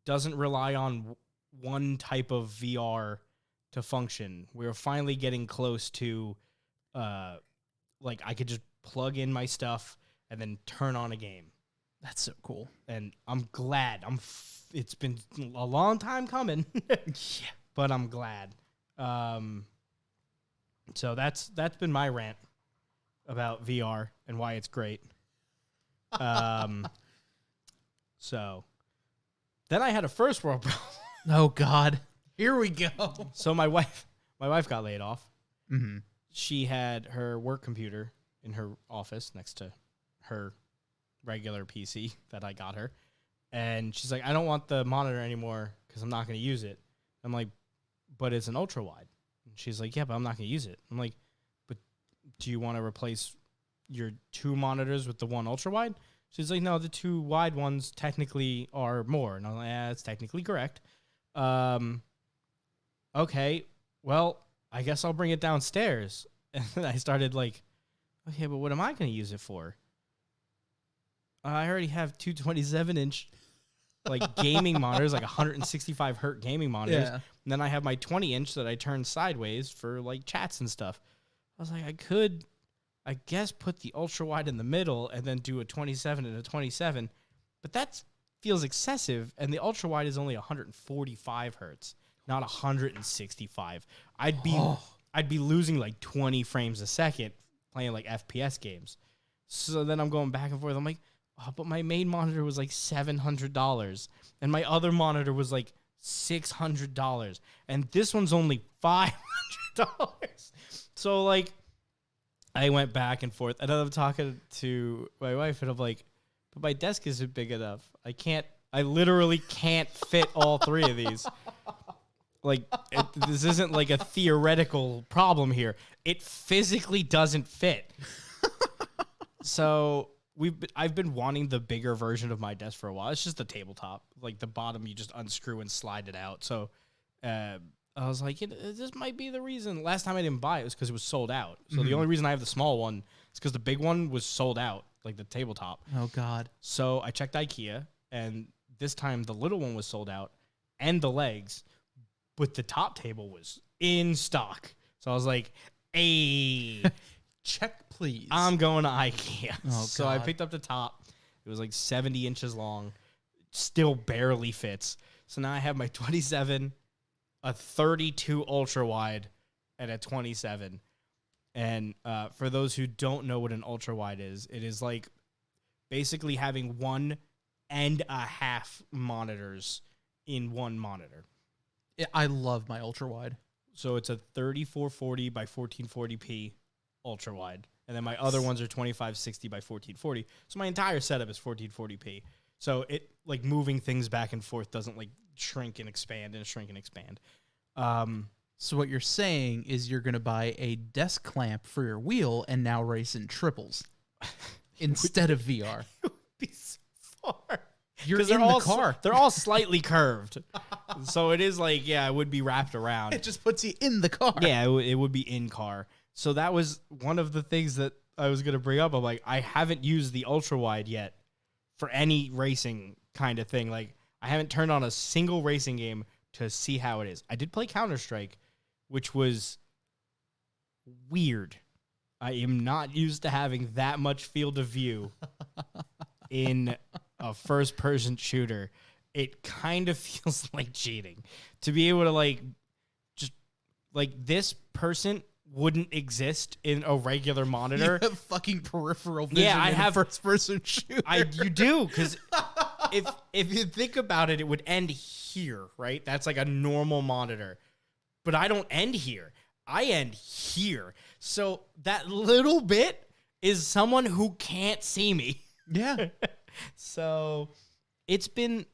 doesn't rely on one type of VR to function. We're finally getting close to, like I could just plug in my stuff and then turn on a game. That's so cool. And I'm glad. It's been a long time coming. Yeah. But I'm glad. So that's been my rant about VR and why it's great. So then I had a first world problem. Oh God. Here we go. So my wife got laid off. Mm-hmm. She had her work computer in her office next to her regular PC that I got her. And she's like, I don't want the monitor anymore because I'm not going to use it. I'm like, but it's an ultra wide. And she's like, yeah, but I'm not going to use it. I'm like, but do you want to replace your 2 monitors with the 1 ultra wide? She's like, no, the 2 wide ones technically are more. And I'm like, yeah, that's technically correct. Okay, well, I guess I'll bring it downstairs. And then I started like, okay, but what am I going to use it for? I already have 2 27-inch like gaming monitors, like 165 hertz gaming monitors. Yeah. And then I have my 20-inch that I turn sideways for like chats and stuff. I was like, I could, I guess, put the ultra wide in the middle and then do a 27 and a 27, but that feels excessive. And the ultra wide is only 145 hertz, not 165. I'd be losing like 20 frames a second playing like FPS games. So then I'm going back and forth. I'm like, oh, but my main monitor was like $700 and my other monitor was like $600 and this one's only $500. So like I went back and forth and I'm talking to my wife and I'm like, but my desk isn't big enough. I literally can't fit all 3 of these. Like this isn't like a theoretical problem here. It physically doesn't fit. So I've been wanting the bigger version of my desk for a while. It's just a tabletop. Like the bottom, you just unscrew and slide it out. So I was like, this might be the reason. Last time I didn't buy it was because it was sold out. So the only reason I have the small one is because the big one was sold out, like the tabletop. Oh, God. So I checked IKEA, and this time the little one was sold out and the legs, but the top table was in stock. So I was like, hey. Check, please. I'm going to IKEA. Oh, so God. I picked up the top. It was like 70 inches long. Still barely fits. So now I have my 27, a 32 ultra wide, and a 27. And for those who don't know what an ultra wide is, it is like basically having 1.5 monitors in one monitor. I love my ultra wide. So it's a 3440 by 1440p ultra wide. And then my other ones are 2560 by 1440. So my entire setup is 1440p. So it like moving things back and forth doesn't like shrink and expand and shrink and expand. So what you're saying is you're going to buy a desk clamp for your wheel and now race in triples instead of VR. It would be so far. You're in the car. They're all slightly curved. So it is like, yeah, it would be wrapped around. It just puts you in the car. Yeah, it would be in car. So that was one of the things that I was going to bring up. I'm like, I haven't used the ultra wide yet for any racing kind of thing. Like, I haven't turned on a single racing game to see how it is. I did play Counter-Strike, which was weird. I am not used to having that much field of view in a first-person shooter. It kind of feels like cheating to be able to like just like this person wouldn't exist in a regular monitor. You have fucking peripheral vision. Yeah, I have first-person shooter. You do, because if you think about it, it would end here, right? That's like a normal monitor, but I don't end here. I end here. So that little bit is someone who can't see me. Yeah. So it's been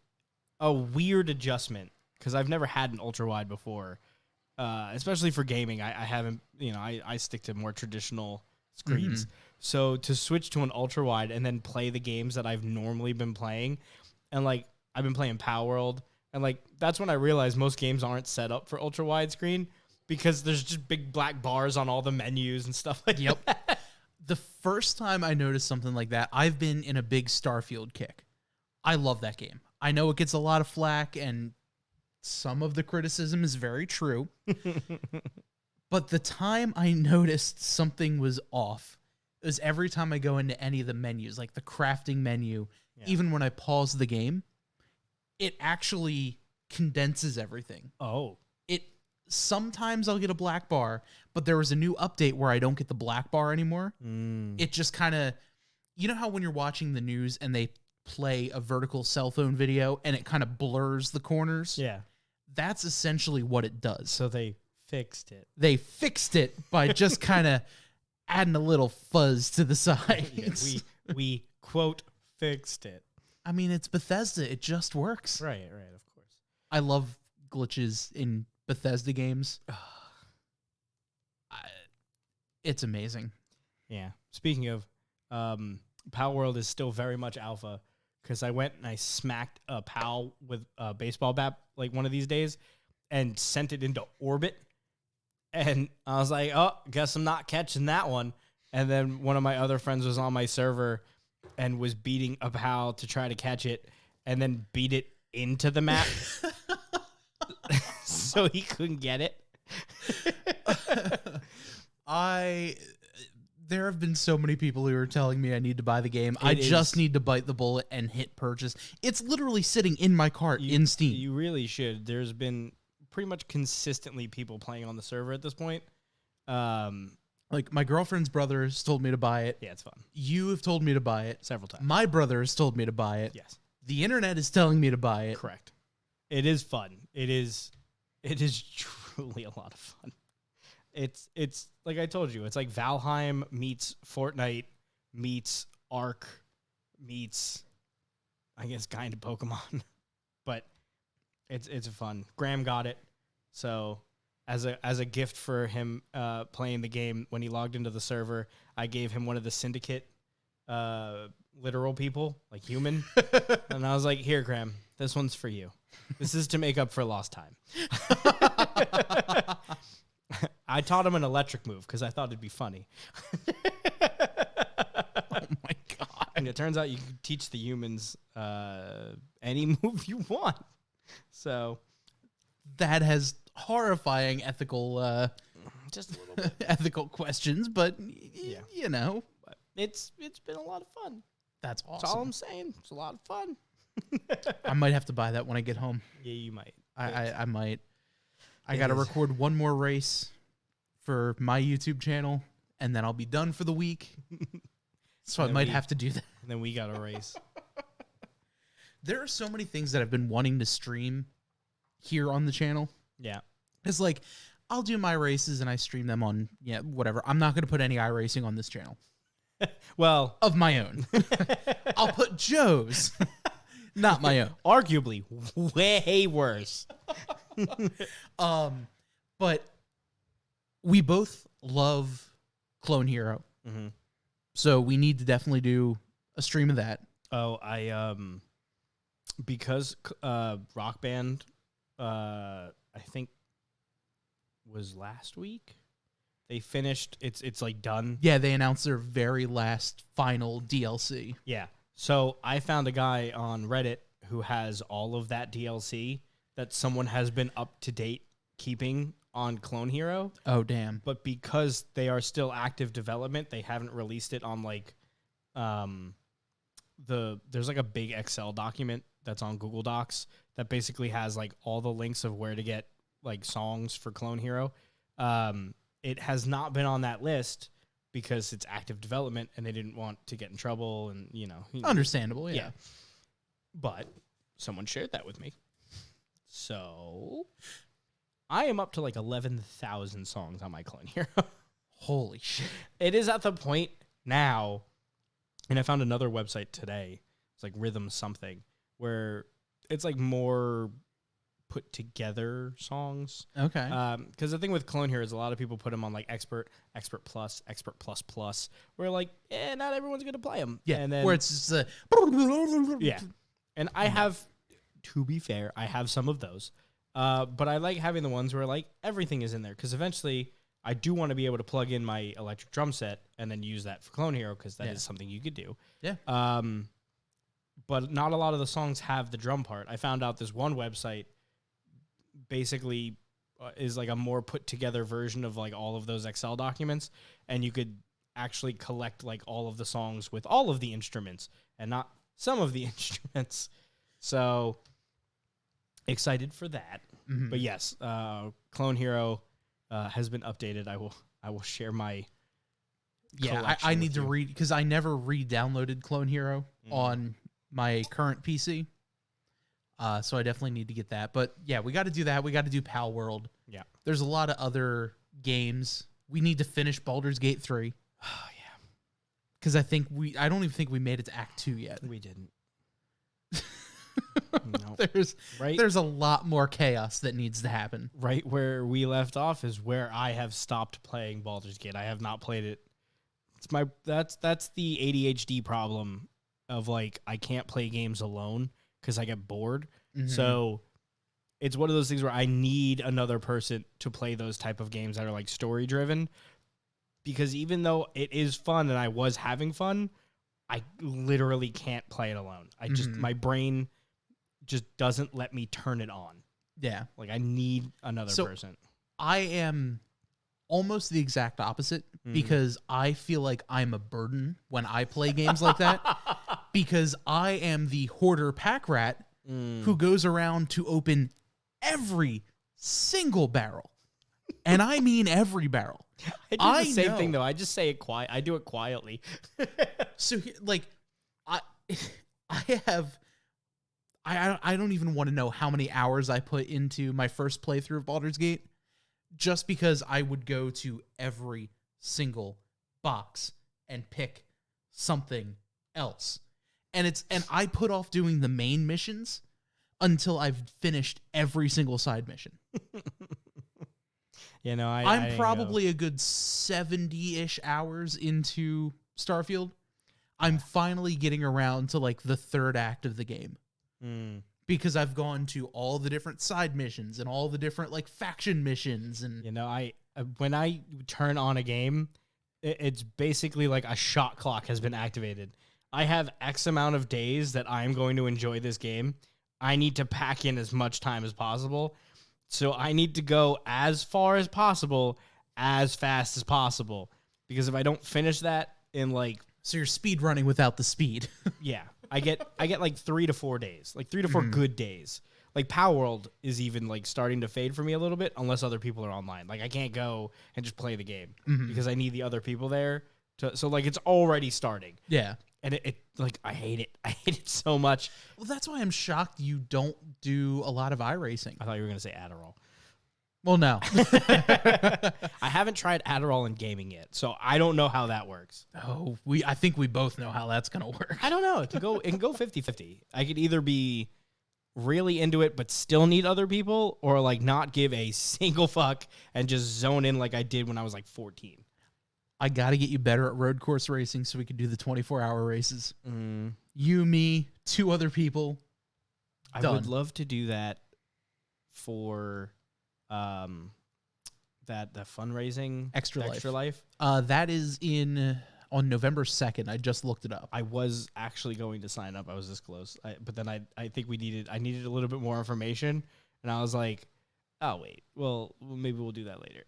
a weird adjustment because I've never had an ultra wide before, especially for gaming. I haven't, I stick to more traditional screens. So to switch to an ultra wide and then play the games that I've normally been playing, and like I've been playing Power World, and like that's when I realized most games aren't set up for ultra wide screen because there's just big black bars on all the menus and stuff like that. The first time I noticed something like that, I've been in a big Starfield kick. I love that game. I know it gets a lot of flack, and some of the criticism is very true. But the time I noticed something was off is every time I go into any of the menus, like the crafting menu, even when I pause the game, it actually condenses everything. Oh. Sometimes I'll get a black bar, but there was a new update where I don't get the black bar anymore. It just kind of, you know how when you're watching the news and they play a vertical cell phone video and it kind of blurs the corners? Yeah. That's essentially what it does. So they fixed it. They fixed it by just kind of adding a little fuzz to the sides. we quote fixed it. I mean, it's Bethesda. It just works. Right, of course. I love glitches in Bethesda games. It's amazing. Yeah. Speaking of, Power World is still very much alpha because I went and I smacked a PAL with a baseball bat like one of these days and sent it into orbit. And I was like, oh, guess I'm not catching that one. And then one of my other friends was on my server and was beating a PAL to try to catch it and then beat it into the map. So he couldn't get it. There have been so many people who are telling me I need to buy the game. I just need to bite the bullet and hit purchase. It's literally sitting in my cart in Steam. You really should. There's been pretty much consistently people playing on the server at this point. Like my girlfriend's brother has told me to buy it. Yeah, it's fun. You have told me to buy it Several times. My brother has told me to buy it. Yes. The internet is telling me to buy it. Correct. It is fun. It is truly a lot of fun. It's like I told you, it's like Valheim meets Fortnite meets Ark meets, I guess, kind of Pokemon. But it's fun. Graham got it. So as a gift for him playing the game, when he logged into the server, I gave him one of the Syndicate literal people, like human. And I was like, here, Graham, this one's for you. This is to make up for lost time. I taught him an electric move because I thought it'd be funny. Oh my God. And it turns out you can teach the humans any move you want. So that has horrifying ethical just a little bit. ethical questions, but Yeah. you know. But it's been a lot of fun. That's awesome. That's all I'm saying. It's a lot of fun. I might have to buy that when I get home. Yeah, you might. I might. I got to record one more race for my YouTube channel, and then I'll be done for the week. So I might have to do that. And then we got a race. There are so many things that I've been wanting to stream here on the channel. Yeah. It's like, I'll do my races and I stream them on, whatever. I'm not going to put any iRacing on this channel. Well, of my own. I'll put Joe's, not my own. Arguably way worse. But we both love Clone Hero. Mm-hmm. So we need to definitely do a stream of that. Oh, because Rock Band, I think was last week. They finished. It's like done. Yeah, they announced their very last final DLC. Yeah. So I found a guy on Reddit who has all of that DLC that someone has been up to date keeping on Clone Hero. Oh, damn. But because they are still active development, they haven't released it on like there's like a big Excel document that's on Google Docs that basically has like all the links of where to get like songs for Clone Hero. it has not been on that list because it's active development and they didn't want to get in trouble and, Understandable, yeah. But someone shared that with me. So I am up to like 11,000 songs on my Clone Hero. Holy shit. It is at the point now, and I found another website today. It's like Rhythm something, where it's like more put together songs. Okay. Because the thing with Clone Hero is a lot of people put them on like Expert Plus, Expert Plus, where like, not everyone's going to play them. Yeah, and then, where it's just yeah. And I have, to be fair, I have some of those. But I like having the ones where like everything is in there, because eventually I do want to be able to plug in my electric drum set and then use that for Clone Hero, because that is something you could do. Yeah. But not a lot of the songs have the drum part. I found out this one website basically is like a more put together version of like all of those Excel documents, and you could actually collect like all of the songs with all of the instruments and not some of the instruments. So excited for that. Mm-hmm. But yes, Clone Hero has been updated. I will share my I need to read, because I never re-downloaded Clone Hero on my current PC. So I definitely need to get that. But yeah, we got to do that. We got to do Pal World. Yeah. There's a lot of other games. We need to finish Baldur's Gate 3. Oh, yeah. Because I don't even think we made it to Act 2 yet. We didn't. No. There's a lot more chaos that needs to happen. Right where we left off is where I have stopped playing Baldur's Gate. I have not played it. That's the ADHD problem of like, I can't play games alone because I get bored. Mm-hmm. So it's one of those things where I need another person to play those type of games that are like story driven, because even though it is fun and I was having fun, I literally can't play it alone. My brain just doesn't let me turn it on. Yeah. Like, I need another person. I am almost the exact opposite, because I feel like I'm a burden when I play games like that, because I am the hoarder pack rat who goes around to open every single barrel. And I mean every barrel. I do the same thing, though. I just say it quiet. I do it quietly. So, like, I don't even want to know how many hours I put into my first playthrough of Baldur's Gate, just because I would go to every single box and pick something else. And I put off doing the main missions until I've finished every single side mission. I'm probably a good 70-ish hours into Starfield. I'm finally getting around to like the third act of the game. Because I've gone to all the different side missions and all the different like faction missions, and when I turn on a game, it's basically like a shot clock has been activated. I have X amount of days that I'm going to enjoy this game. I need to pack in as much time as possible. So I need to go as far as possible, as fast as possible. Because if I don't finish that in like... So you're speed running without the speed. Yeah. I get like 3 to 4 days, like 3 to 4 good days. Like Pal World is even like starting to fade for me a little bit, unless other people are online. Like I can't go and just play the game because I need the other people there so like it's already starting. Yeah. And it like, I hate it. I hate it so much. Well, that's why I'm shocked you don't do a lot of iRacing. I thought you were going to say Adderall. Well, no. I haven't tried Adderall in gaming yet, so I don't know how that works. Oh, I think we both know how that's going to work. I don't know. It can go 50-50. I could either be really into it but still need other people, or like not give a single fuck and just zone in like I did when I was like 14. I got to get you better at road course racing so we can do the 24-hour races. You, me, 2 other people. I would love to do that for... that fundraising Extra Life. That is on November 2nd. I just looked it up. I was actually going to sign up. I was this close, but then I think I needed a little bit more information, and I was like, oh wait, well maybe we'll do that later.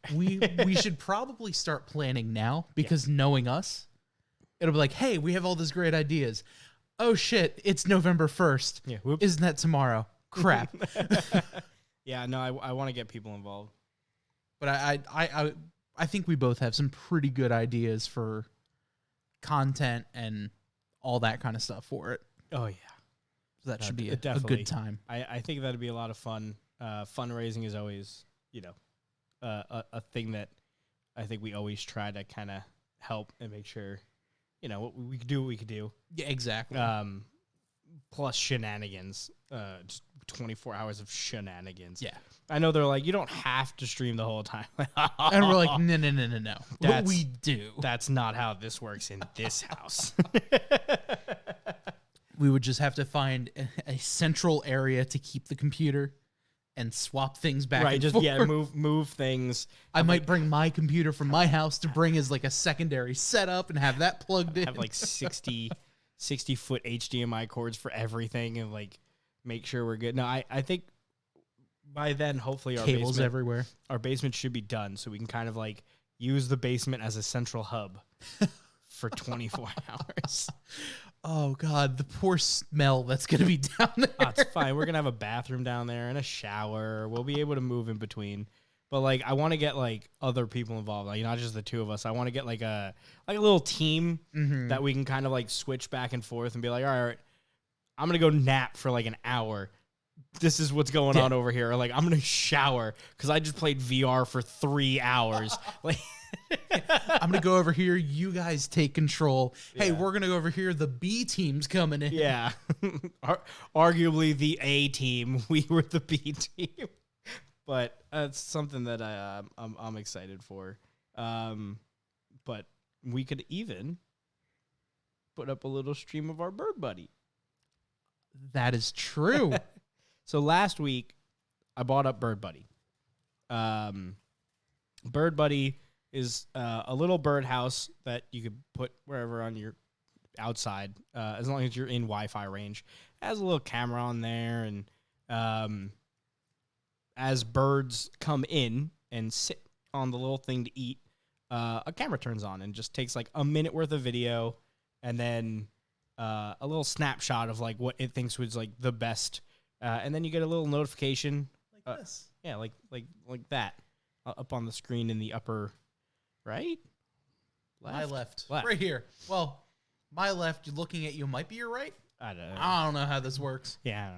we should probably start planning now, because knowing us, it'll be like, hey, we have all these great ideas. Oh shit, it's November 1st. Yeah, whoops. Isn't that tomorrow? Crap. Yeah, no, I want to get people involved. But I think we both have some pretty good ideas for content and all that kind of stuff for it. Oh yeah, So that should be a definitely good time. I think that'd be a lot of fun. Fundraising is always, a thing that I think we always try to kind of help and make sure, we could do what we could do. Yeah, exactly. Plus shenanigans, just 24 hours of shenanigans. Yeah. I know they're like, you don't have to stream the whole time. And we're like, no. What we do. That's not how this works in this house. We would just have to find a central area to keep the computer and swap things back and forth. Yeah, move things. I might bring my computer from my house to bring as like a secondary setup and have that plugged in. Have like 60 foot HDMI cords for everything and like make sure we're good. No, I think by then hopefully cables everywhere. Our basement should be done so we can kind of like use the basement as a central hub for 24 hours. Oh God, the poor smell that's gonna be down there. Oh, it's fine. We're gonna have a bathroom down there and a shower. We'll be able to move in between. But like, I want to get like other people involved, like not just the two of us. I want to get like a little team that we can kind of like switch back and forth and be like, all right, I'm gonna go nap for like an hour. This is what's going on over here. Or like, I'm gonna shower because I just played VR for 3 hours. Like, I'm gonna go over here. You guys take control. Yeah. Hey, we're gonna go over here. The B team's coming in. Yeah, arguably the A team. We were the B team. But it's something that I'm excited for. But we could even put up a little stream of our bird buddy. That is true. So last week, I bought up Bird Buddy. Bird Buddy is a little birdhouse that you could put wherever on your outside, as long as you're in Wi-Fi range. It has a little camera on there, and as birds come in and sit on the little thing to eat, a camera turns on and just takes like a minute worth of video, and then a little snapshot of like what it thinks was like the best. And then you get a little notification like this. Yeah, like that up on the screen in the upper right? My left. Right here. Well, my left looking at you might be your right. I don't know. I don't know how this works. Yeah,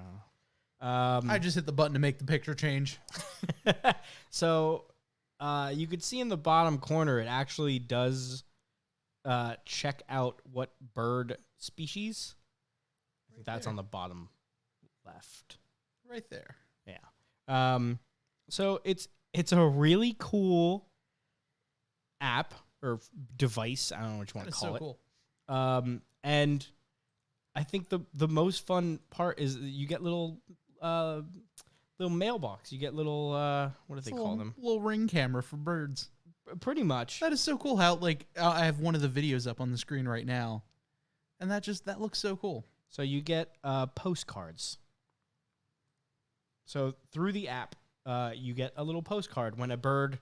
I don't know. I just hit the button to make the picture change. So you could see in the bottom corner, it actually does check out what bird species. Right That's there. On the bottom left. Right there. Yeah. So it's a really cool app or device. I don't know what you want to call it. Cool. And I think the most fun part is you get little mailbox. You get little what do they call them? Little ring camera for birds. Pretty much. That is so cool. How like I have one of the videos up on the screen right now, and that looks so cool. So you get postcards. So through the app, you get a little postcard when a bird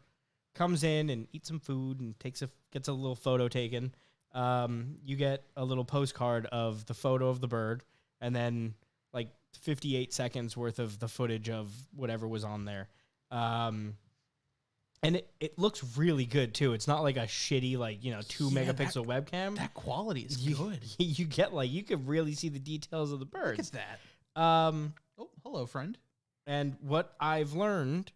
comes in and eats some food and gets a little photo taken. You get a little postcard of the photo of the bird, and then like 58 seconds worth of the footage of whatever was on there. And it looks really good too. It's not like a shitty 2 megapixel webcam. That quality is good. You get you could really see the details of the birds. Look at that. Oh, hello, friend. And what I've learned,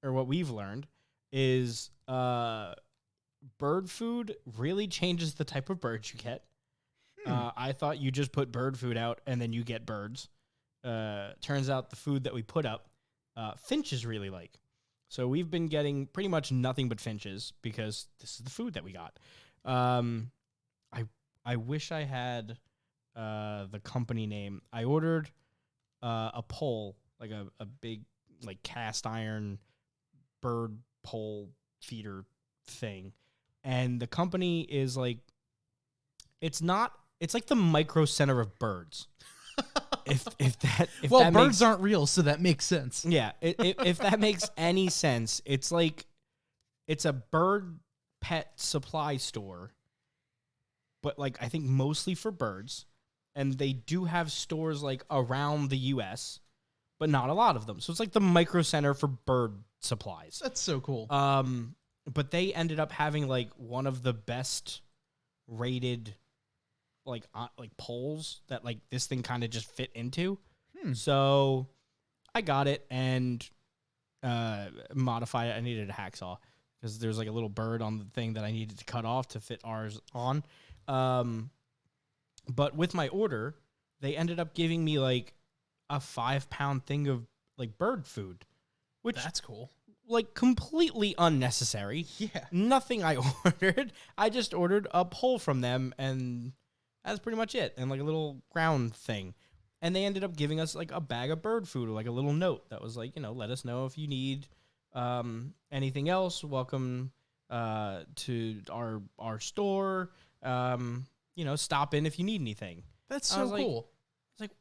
or what we've learned, is bird food really changes the type of birds you get. I thought you just put bird food out and then you get birds. Turns out the food that we put up, finches really like. So we've been getting pretty much nothing but finches because this is the food that we got. I wish I had the company name. I ordered a pole, like a big cast iron bird pole feeder thing, and the company is it's like the Micro Center of birds. Birds aren't real, so that makes sense. Yeah, if that makes any sense, it's a bird pet supply store, but I think mostly for birds, and they do have stores around the U.S., but not a lot of them. So it's like the Micro Center for bird supplies. That's so cool. but they ended up having like one of the best rated like poles that like this thing kind of just fit into. So I got it and modified it. I needed a hacksaw because there's like a little bird on the thing that I needed to cut off to fit ours on. But with my order, they ended up giving me like a 5-pound thing of like bird food, which That's cool. Like completely unnecessary. Yeah. Nothing I ordered. I just ordered a pole from them and that's pretty much it. And like a little ground thing. And they ended up giving us like a bag of bird food or like a little note that was like, let us know if you need anything else. Welcome to our store. Stop in if you need anything. That's so cool. It's like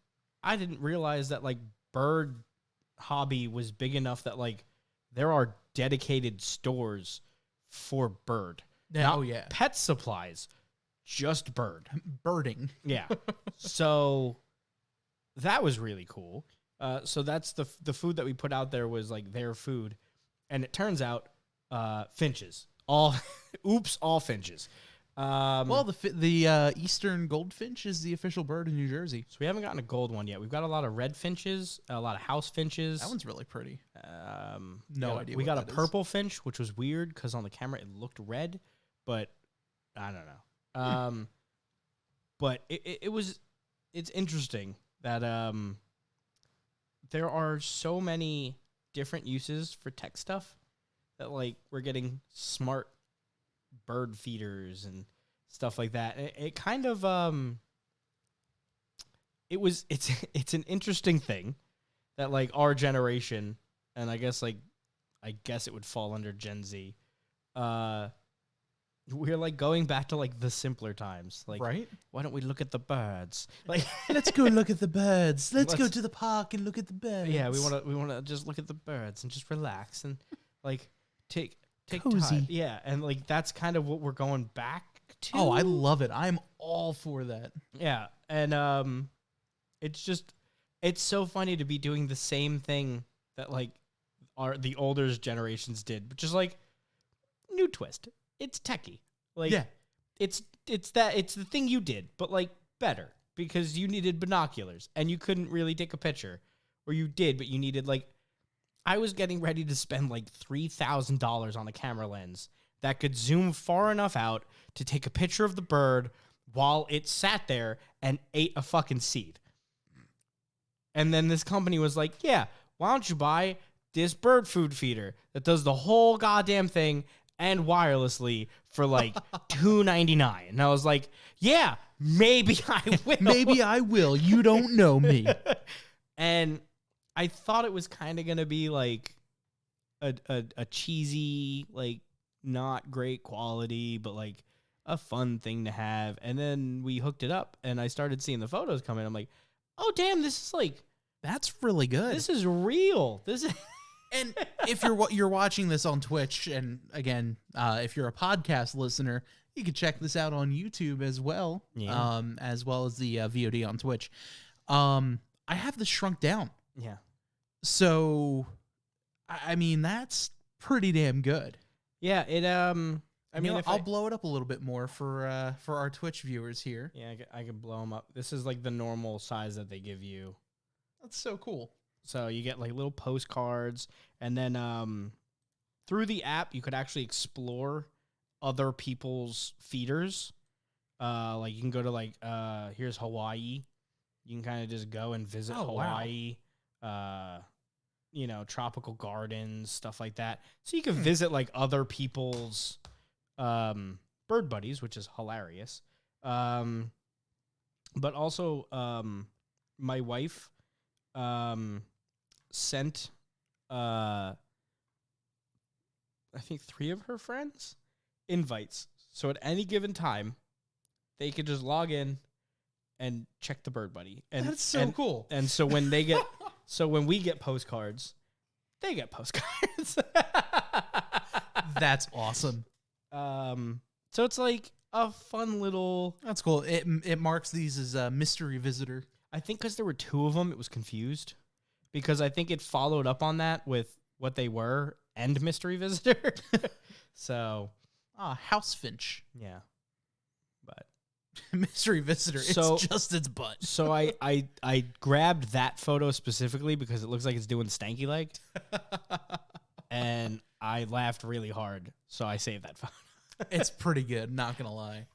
I didn't realize that like bird hobby was big enough that like there are dedicated stores for bird. Oh yeah. Pet supplies, just bird. Birding. Yeah. So that was really cool. So that's the food that we put out there was like their food. And it turns out finches. All finches. Well, the eastern goldfinch is the official bird in New Jersey. So we haven't gotten a gold one yet. We've got a lot of red finches, a lot of house finches. That one's really pretty. No idea. We got a purple finch, which was weird because on the camera it looked red, but I don't know. But it's interesting that there are so many different uses for tech stuff that like we're getting smart bird feeders and stuff like that. It kind of it's an interesting thing that like our generation, and I guess it would fall under Gen Z. We're like going back to like the simpler times. Like, right? Why don't we look at the birds? Like, let's go look at the birds. Let's go to the park and look at the birds. Yeah, we want to just look at the birds and just relax and like take cozy time. Yeah, and like that's kind of what we're going back to. Oh, I love it. I'm all for that. Yeah, and it's so funny to be doing the same thing that like the older generations did, but just like new twist. It's techie. Like yeah. It's the thing you did, but like better because you needed binoculars and you couldn't really take a picture, or you did, but you needed like. I was getting ready to spend like $3,000 on a camera lens that could zoom far enough out to take a picture of the bird while it sat there and ate a fucking seed. And then this company was like, yeah, why don't you buy this bird food feeder that does the whole goddamn thing and wirelessly for like $2.99. And I was like, yeah, maybe I will. Maybe I will. You don't know me. And I thought it was kind of going to be like a cheesy, like not great quality, but like a fun thing to have. And then we hooked it up and I started seeing the photos come in. I'm like, oh, damn, this is like, that's really good. This is real. This is. And if you're watching this on Twitch, and again, if you're a podcast listener, you can check this out on YouTube as well, as well as the VOD on Twitch. I have this shrunk down. Yeah. So, I mean, that's pretty damn good. Yeah. It. I mean, I'll blow it up a little bit more for our Twitch viewers here. Yeah, I could blow them up. This is like the normal size that they give you. That's so cool. So you get like little postcards, and then through the app you could actually explore other people's feeders. Like you can go to like here's Hawaii. You can kind of just go and visit Hawaii. Wow. Tropical gardens, stuff like that. So you can visit like other people's bird buddies, which is hilarious. But also my wife sent I think 3 of her friends invites. So at any given time, they could just log in and check the bird buddy. And that's so cool. And so when they get when we get postcards, they get postcards. That's awesome. So it's like a fun little. That's cool. It marks these as a mystery visitor. I think because there were 2 of them, it was confused. Because I think it followed up on that with what they were and mystery visitor. So, house finch. yeah. But Mystery visitor. So- it's just its butt. so I grabbed that photo specifically because it looks like it's doing stanky leg, and I laughed really hard. So I saved that photo. It's pretty good, not gonna lie.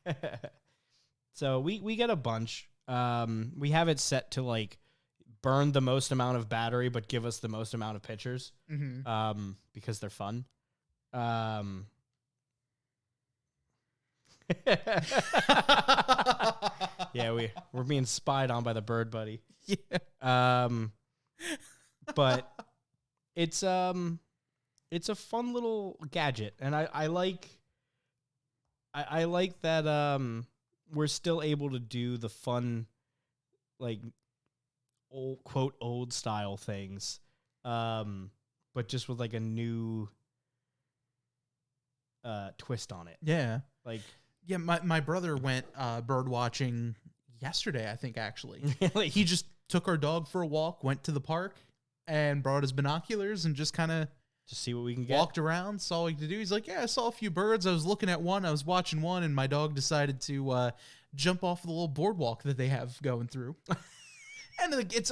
So we get a bunch. We have it set to like burn the most amount of battery, but give us the most amount of pictures. Mm-hmm. Because they're fun. Yeah, we're being spied on by the bird buddy. Yeah. But it's a fun little gadget, and I like that we're still able to do the fun, like old style things, but just with like a new twist on it. Yeah. Like, Yeah, my brother went bird watching yesterday, I think, actually. like He just took our dog for a walk, went to the park, and brought his binoculars and just kind of to see what we can get. walked around, saw what he could do. He's like, yeah, I saw a few birds. I was looking at one. I was watching one, and my dog decided to jump off the little boardwalk that they have going through. And like, it's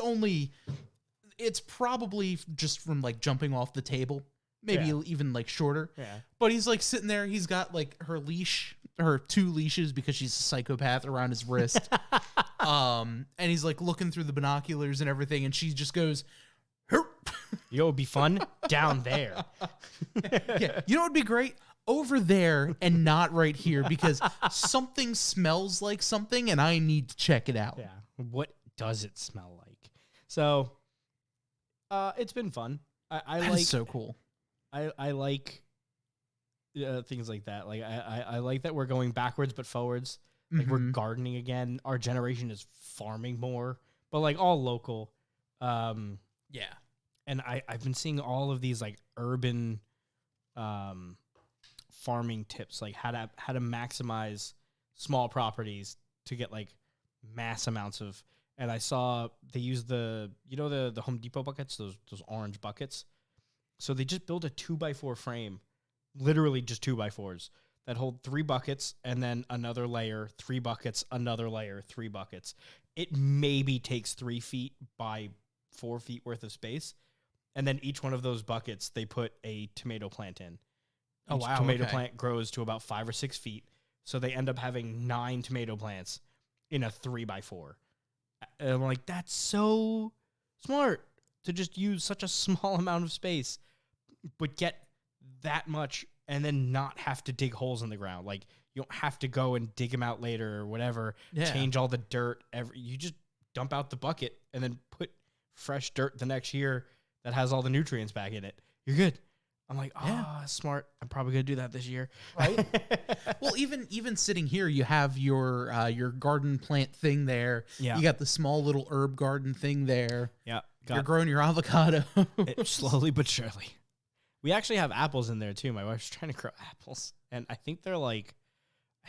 probably just from like jumping off the table, maybe Yeah. even like shorter. Yeah. But he's like sitting there. He's got like her 2 leashes because she's a psychopath around his wrist. And he's like looking through the binoculars and everything, and she just goes, "Herp." You know what would be fun? Down there. Yeah, you know what would be great? Over there and not right here, because something smells like something and I need to check it out. Yeah. What does it smell like? So, it's been fun. I That like is so cool. I like things like that. Like I like that we're going backwards but forwards. Like we're Mhm. gardening again. Our generation is farming more, but like all local. Yeah. And I've been seeing all of these like urban farming tips, like how to maximize small properties to get like mass amounts of. And I saw they use the Home Depot buckets, those orange buckets. So they just build a 2x4 frame, literally just 2x4s that hold 3 buckets and then another layer, 3 buckets, another layer, 3 buckets. It maybe takes 3 feet by 4 feet worth of space. And then each one of those buckets, they put a tomato plant in. Oh, Each wow, tomato okay. plant grows to about 5 or 6 feet. So they end up having 9 tomato plants in a 3x4. And I'm like, that's so smart to just use such a small amount of space, but get that much and then not have to dig holes in the ground. Like, you don't have to go and dig them out later or whatever, Yeah. change all the dirt. You just dump out the bucket and then put fresh dirt the next year that has all the nutrients back in it. You're good. I'm like, smart. I'm probably going to do that this year. Right? Well, even sitting here, you have your garden plant thing there. Yeah. You got the small little herb garden thing there. Yeah. You're growing your avocado. Slowly but surely. We actually have apples in there too. My wife's trying to grow apples, and I think they're like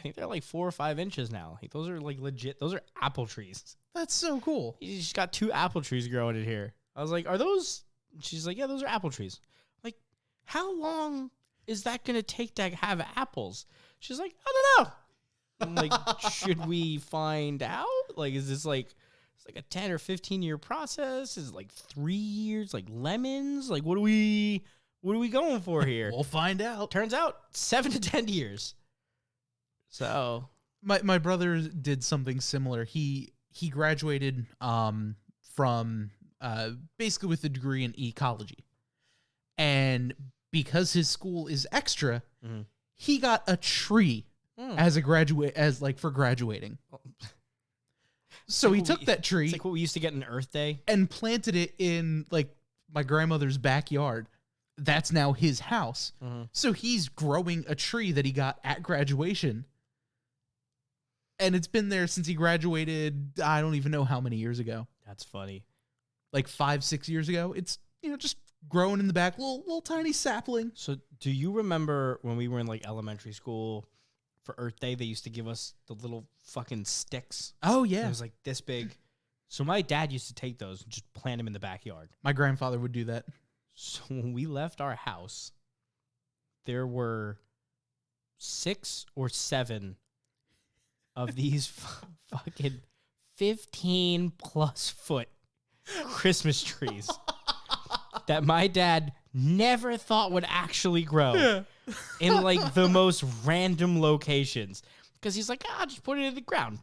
4 or 5 inches now. Like, those are like legit. Those are apple trees. That's so cool. She's got 2 apple trees growing in here. I was like, are those? She's like, yeah, those are apple trees. I'm like, how long is that going to take to have apples? She's like, I don't know. I'm like, should we find out? Like, is this like, it's like a 10 or 15 year process? Is it like 3 years? Like lemons? Like, what are we going for here? We'll find out. Turns out 7 to 10 years. So My brother did something similar. He graduated from basically with a degree in ecology, and because his school is extra, he got a tree as for graduating. So he took that tree. It's like what we used to get in Earth Day and planted it in like my grandmother's backyard. That's now his house. So he's growing a tree that he got at graduation. And it's been there since he graduated. I don't even know how many years ago. That's funny. Like 5-6 years ago. It's, just growing in the back, little tiny sapling. So do you remember when we were in like elementary school for Earth Day, they used to give us the little fucking sticks? Oh It yeah. was like this big. So my dad used to take those and just plant them in the backyard. My grandfather would do that. So when we left our house, there were 6 or 7 of these fucking 15+ foot Christmas trees that my dad never thought would actually grow in like the most random locations. Because he's like, just put it in the ground.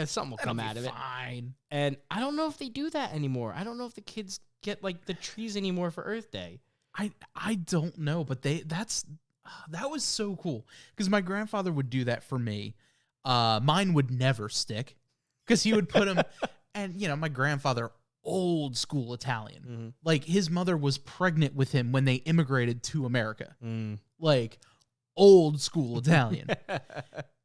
Something will come out of it. Fine. And I don't know if they do that anymore. I don't know if the kids get like the trees anymore for Earth Day. I don't know, but that was so cool because my grandfather would do that for me. Mine would never stick because he would put them, and my grandfather, old school Italian, Mm-hmm. like his mother was pregnant with him when they immigrated to America, Mm. like old school Italian.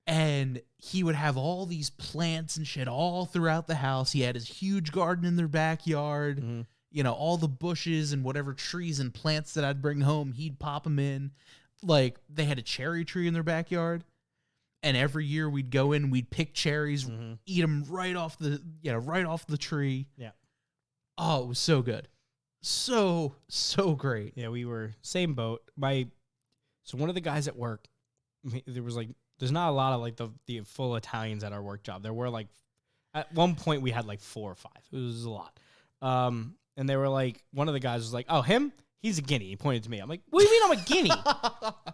And he would have all these plants and shit all throughout the house. He had his huge garden in their backyard. Mm-hmm. All the bushes and whatever trees and plants that I'd bring home, he'd pop them in. Like, they had a cherry tree in their backyard. And every year we'd go in, we'd pick cherries, eat them right off the tree. Yeah. Oh, it was so good. So great. Yeah, we were same boat. So one of the guys at work, there's not a lot of like the full Italians at our work job. There were like, at one point we had like 4 or 5. It was a lot. And they were like, one of the guys was like, "Oh, him? He's a guinea." He pointed to me. I'm like, "What do you mean I'm a guinea?"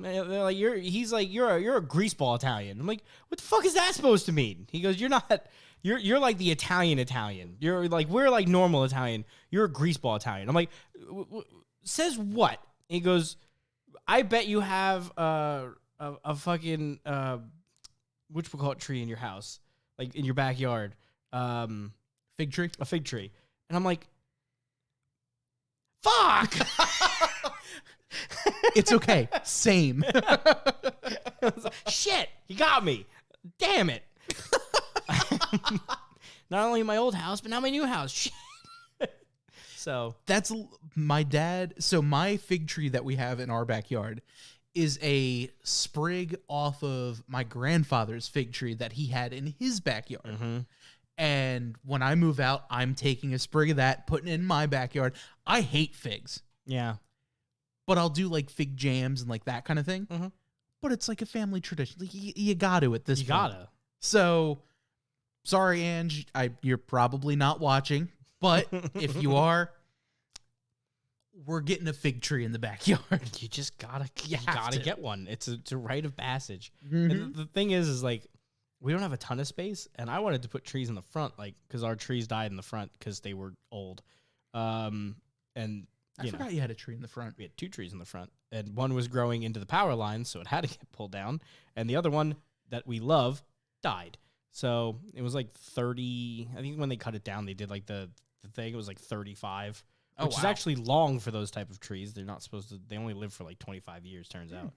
They're like, He's like, you're a greaseball Italian. I'm like, "What the fuck is that supposed to mean?" He goes, You're like the Italian. You're like, we're like normal Italian. You're a greaseball Italian." I'm like, "Says what?" He goes, "I bet you have a fucking whatchamacallit tree in your house, like in your backyard, Fig tree? a fig tree." And I'm like, "Fuck!" It's okay. Same. Shit, you got me. Damn it. Not only my old house, but now my new house. Shit. So That's my dad. So my fig tree that we have in our backyard is a sprig off of my grandfather's fig tree that he had in his backyard. Mm-hmm. And when I move out, I'm taking a sprig of that, putting it in my backyard. I hate figs, yeah, but I'll do like fig jams and like that kind of thing. Mm-hmm. But it's like a family tradition. Like you got to at this you point. gotta. So sorry, Ange. You're probably not watching, but if you are, we're getting a fig tree in the backyard. You just gotta, You you have gotta to. get one. It's a rite of passage. Mhm. And the thing is like, we don't have a ton of space, and I wanted to put trees in the front, like, because our trees died in the front because they were old. And I forgot you had a tree in the front. we had 2 trees in the front, and one was growing into the power line, so it had to get pulled down, and the other one that we love died. So it was like 30. I think when they cut it down, they did like the thing. It was like 35, which is wow. actually long for those type of trees. They're not supposed to. They only live for like 25 years, turns out.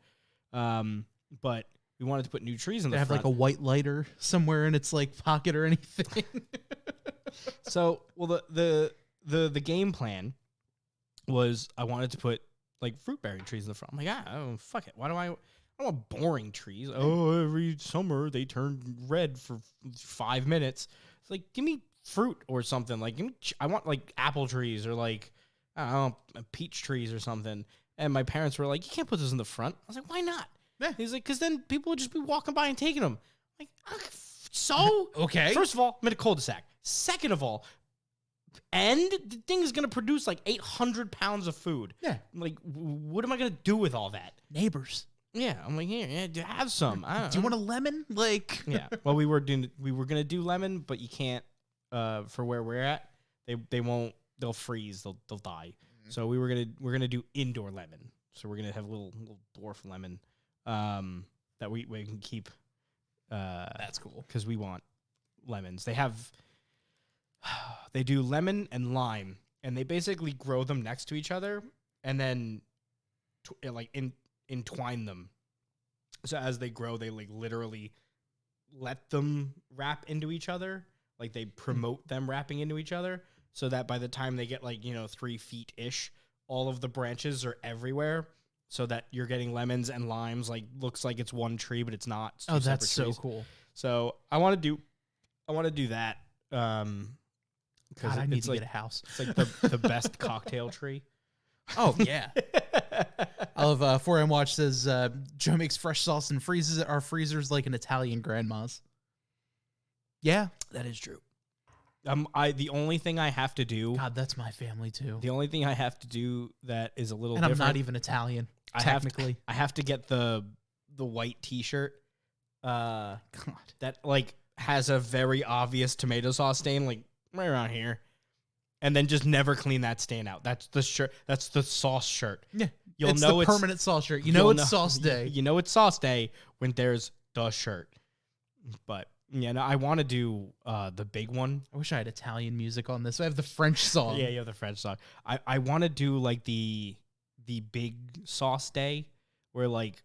But we wanted to put new trees in They the have front. like a white lighter somewhere in its like pocket or anything. So, well, the game plan was I wanted to put like fruit bearing trees in the front. I'm like, oh, fuck it. Why do I don't want boring trees. Oh, every summer they turn red for 5 minutes. It's like, give me fruit or something. Like, I want like apple trees or like, I don't know, peach trees or something. And my parents were like, you can't put those in the front. I was like, why not? Yeah. He's like, because then people would just be walking by and taking them. I'm like, so? Okay. First of all, I'm in a cul-de-sac. Second of all, and the thing is going to produce like 800 pounds of food. Yeah. Like, what am I going to do with all that? Neighbors. Yeah, I'm like, here, yeah, have some. Do you want a lemon? Like, Yeah. Well, we were gonna do lemon, but you can't. For where we're at, they won't. They'll freeze. They'll die. Mm-hmm. So we're gonna do indoor lemon. So we're gonna have a little dwarf lemon, that we can keep. that's cool. Because we want lemons. They do lemon and lime, and they basically grow them next to each other, and then entwine them. So as they grow, they like literally let them wrap into each other. Like they promote them wrapping into each other, so that by the time they get 3 feet ish, all of the branches are everywhere. So that you're getting lemons and limes. Like looks like it's one tree, but it's not. It's two That's separate so trees. cool. So I want to do that. God, I need to get a house. It's like the best cocktail tree. Oh yeah. I love 4M Watch says Joe makes fresh sauce and freezes it. Our freezer's like an Italian grandma's. Yeah, that is true. The only thing I have to do. God, that's my family too. The only thing I have to do that is a little and different. I'm not even Italian, technically. I have to get the white T-shirt. God. That like has a very obvious tomato sauce stain, like right around here, and then just never clean that stain out. That's the shirt. That's the sauce shirt. Yeah, it's the permanent sauce shirt. You know it's sauce day. You know it's sauce day when there's the shirt. But yeah, no, I want to do the big one. I wish I had Italian music on this. I have the French song. Yeah, you have the French song. I want to do like the big sauce day where like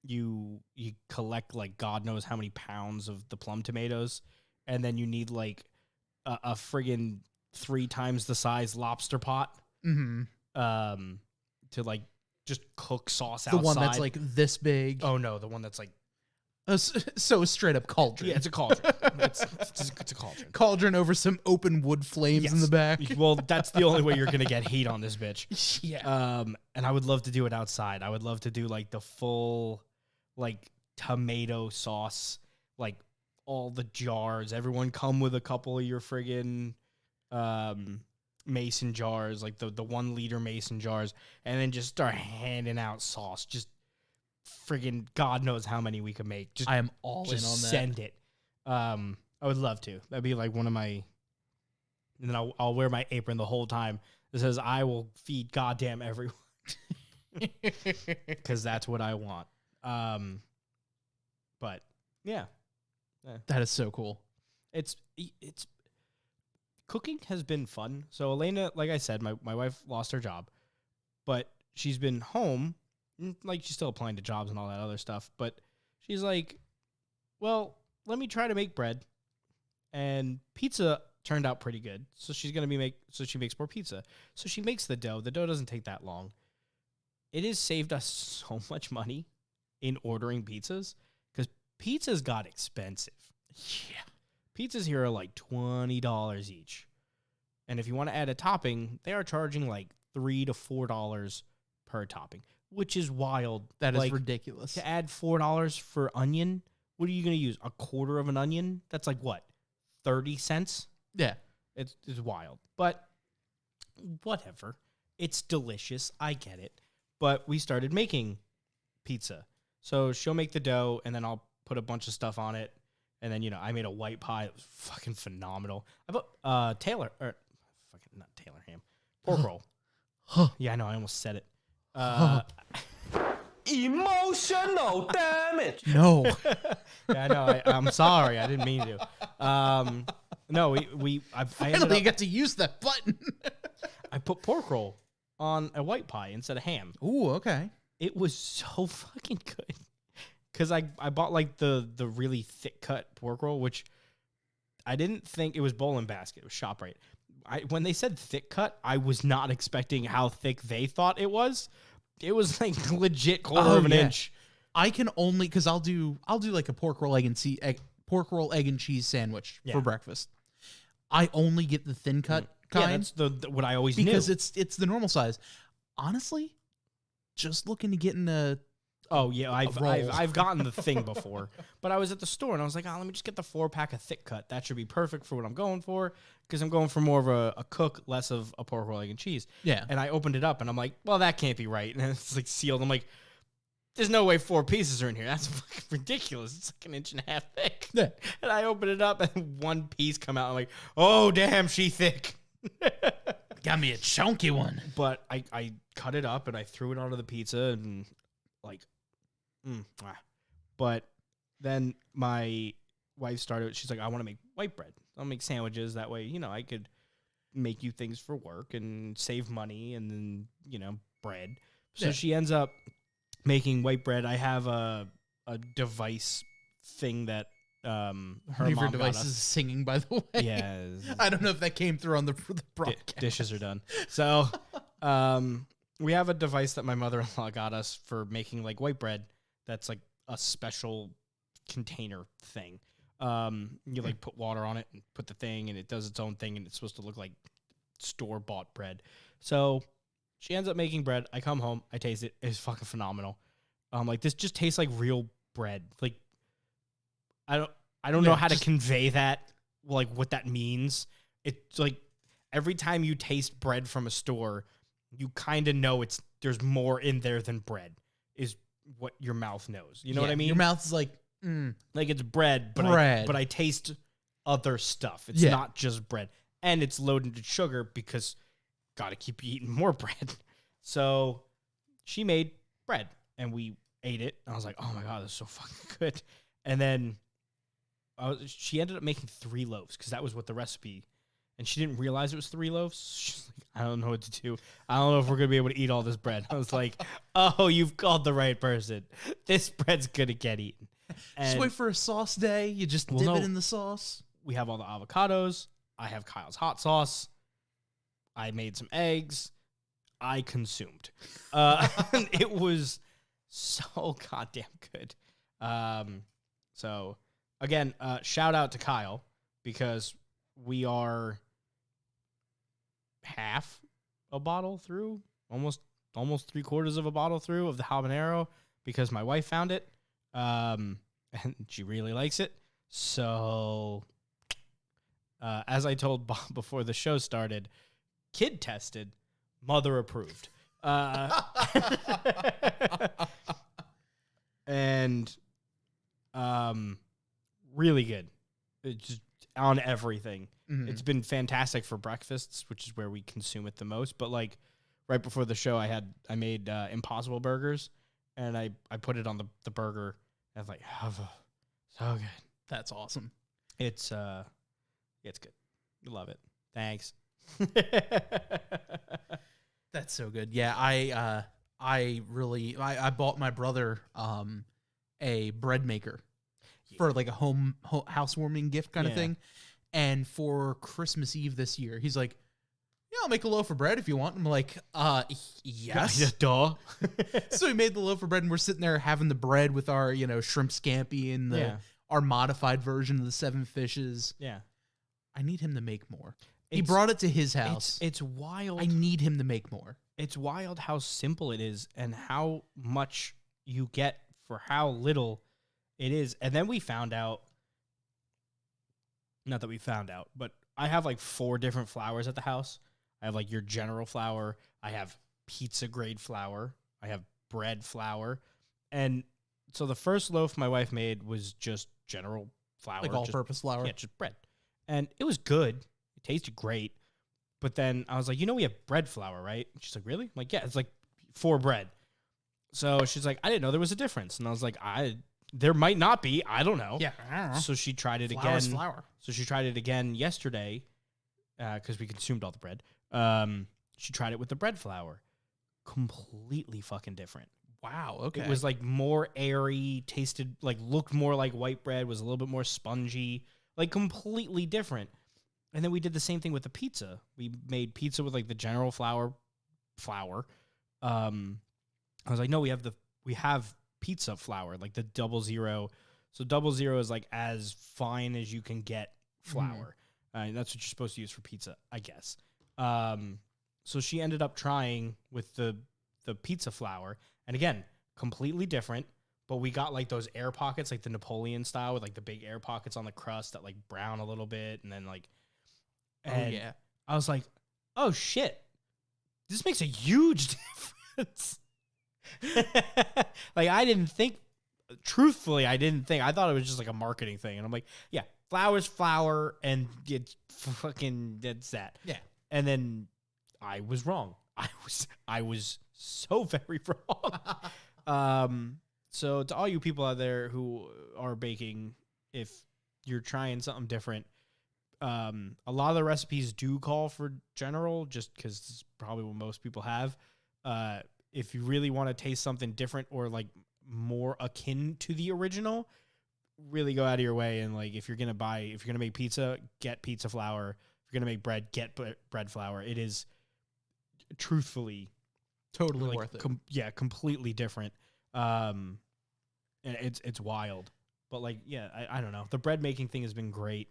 you collect like God knows how many pounds of the plum tomatoes, and then you need like a friggin' 3 times the size lobster pot to like just cook sauce outside. The one that's like this big. Oh no, the one that's like so straight up cauldron. Yeah, it's a cauldron. it's a cauldron. Cauldron over some open wood flames in the back. Well, that's the only way you're gonna get heat on this bitch. Yeah. And I would love to do it outside. I would love to do like the full like tomato sauce, like all the jars. Everyone come with a couple of your friggin' mason jars, like the 1 liter mason jars, and then just start handing out sauce. Just friggin' God knows how many we could make. Just I am all in on that. Send it. I would love to. That'd be like one of my. And then I'll wear my apron the whole time that says I will feed goddamn everyone, because that's what I want. But yeah, that is so cool. It's cooking has been fun. So Elena, like I said, my wife lost her job, but she's been home. Like she's still applying to jobs and all that other stuff. But she's like, well, let me try to make bread. And pizza turned out pretty good. So she's going to so she makes more pizza. So she makes the dough. The dough doesn't take that long. It has saved us so much money in ordering pizzas because pizzas got expensive. Yeah. Pizzas here are like $20 each. And if you want to add a topping, they are charging like $3 to $4 per topping, which is wild. That is ridiculous. To add $4 for onion, what are you going to use? A quarter of an onion? That's like what? 30 cents? Yeah. It's wild. But whatever. It's delicious. I get it. But we started making pizza. So she'll make the dough, and then I'll put a bunch of stuff on it. And then, I made a white pie. It was fucking phenomenal. I put not Taylor ham. Pork roll. Yeah, I know. I almost said it. Emotional damage. No. Yeah, I know. I'm sorry. I didn't mean to. No, I Finally, you got to use that button. I put pork roll on a white pie instead of ham. Ooh, okay. It was so fucking good. Because I bought like the really thick cut pork roll, which I didn't think it was Bowl and Basket. It was ShopRite. When they said thick cut, I was not expecting how thick they thought it was. It was like legit quarter of an inch. I can only because I'll do like a pork roll egg and cheese sandwich for breakfast. I only get the thin cut kind. Yeah, that's what I always because knew. it's the normal size. Honestly, just looking to get in a. Oh yeah, I've gotten the thing before, but I was at the store and I was like, let me just get the 4-pack of thick cut. That should be perfect for what I'm going for, because I'm going for more of a cook, less of a pork roll, egg, and cheese. Yeah. And I opened it up and I'm like, well, that can't be right. And it's like sealed. I'm like, there's no way 4 pieces are in here. That's fucking ridiculous. It's like 1.5 inches thick. Yeah. And I open it up and 1 piece come out. I'm like, oh damn, she thick. Got me a chunky one. But I cut it up and I threw it onto the pizza and like. But then my wife started, she's like, I want to make white bread. I'll make sandwiches. That way, I could make you things for work and save money and then, bread. So she ends up making white bread. I have a device thing that her mom device got us. is singing, by the way. Yeah. I don't know if that came through on the broadcast. Dishes are done. So we have a device that my mother-in-law got us for making like white bread. That's like a special container thing. You like put water on it and put the thing and it does its own thing and it's supposed to look like store-bought bread. So she ends up making bread. I come home, I taste it. It's fucking phenomenal. Like, this just tastes like real bread. Like, I don't know how to convey that, like what that means. It's like every time you taste bread from a store, you kind of know there's more in there than bread, is what your mouth knows. You know what I mean? Your mouth's like, like it's bread, but I taste other stuff. It's not just bread. And it's loaded with sugar because got to keep eating more bread. So she made bread and we ate it. And I was like, oh my God, this is so fucking good. And then she ended up making 3 loaves because that was what the recipe. And she didn't realize it was 3 loaves. She's like, I don't know what to do. I don't know if we're going to be able to eat all this bread. I was like, oh, you've called the right person. This bread's going to get eaten. And just wait for a sauce day. You just dip it in the sauce. We have all the avocados. I have Kyle's hot sauce. I made some eggs. I consumed. It was so goddamn good. So, again, shout out to Kyle because we are half a bottle through, almost 3/4 of a bottle through of the habanero because my wife found it, and she really likes it. So, as I told Bob before the show started, kid tested, mother approved, and really good. It's just on everything. Mm-hmm. It's been fantastic for breakfasts, which is where we consume it the most. But like right before the show, I made Impossible burgers, and I put it on the burger. And I was like, oh, so good. That's awesome. It's good. You love it. Thanks. That's so good. Yeah, I bought my brother a bread maker for like a housewarming gift kind of thing. And for Christmas Eve this year, he's like, yeah, I'll make a loaf of bread if you want. I'm like, yes. Yeah, duh. So he made the loaf of bread, and we're sitting there having the bread with our, shrimp scampi and our modified version of the 7 fishes. Yeah. I need him to make more. He brought it to his house. It's wild. I need him to make more. It's wild how simple it is and how much you get for how little it is. And then we found out, not that we found out, but I have like 4 different flours at the house. I have like your general flour. I have pizza grade flour. I have bread flour. And so the first loaf my wife made was just general flour. Like all-purpose flour? Yeah, just bread. And it was good. It tasted great. But then I was like, we have bread flour, right? And she's like, really? I'm like, yeah, it's like 4 bread. So she's like, I didn't know there was a difference. And I was like, there might not be. I don't know. Yeah, I don't know. So she tried it Flour's again. Flour. So she tried it again yesterday because we consumed all the bread. She tried it with the bread flour. Completely fucking different. Wow, okay. It was like more airy, looked more like white bread, was a little bit more spongy, like completely different. And then we did the same thing with the pizza. We made pizza with like the general flour. I was like, no, we have pizza flour, like the 00. So 00 is like as fine as you can get flour. That's what you're supposed to use for pizza, I guess. So she ended up trying with the pizza flour, and again, completely different. But we got like those air pockets, like the Napoleon style, with like the big air pockets on the crust that like brown a little bit, and then like, I was like, oh shit, this makes a huge difference. Like I didn't think. Truthfully, I thought it was just like a marketing thing, and I'm like, yeah, flour's flour, and it's fucking that's that. Yeah, and then I was wrong. I was so very wrong. So to all you people out there who are baking, if you're trying something different, a lot of the recipes do call for general, just because it's probably what most people have. If you really want to taste something different or like more akin to the original, really go out of your way, and like if you're gonna make pizza, get pizza flour. If you're gonna make bread, get bread flour. It is truthfully totally like, worth it. Completely different. And it's wild. But like, yeah, I don't know. The bread making thing has been great.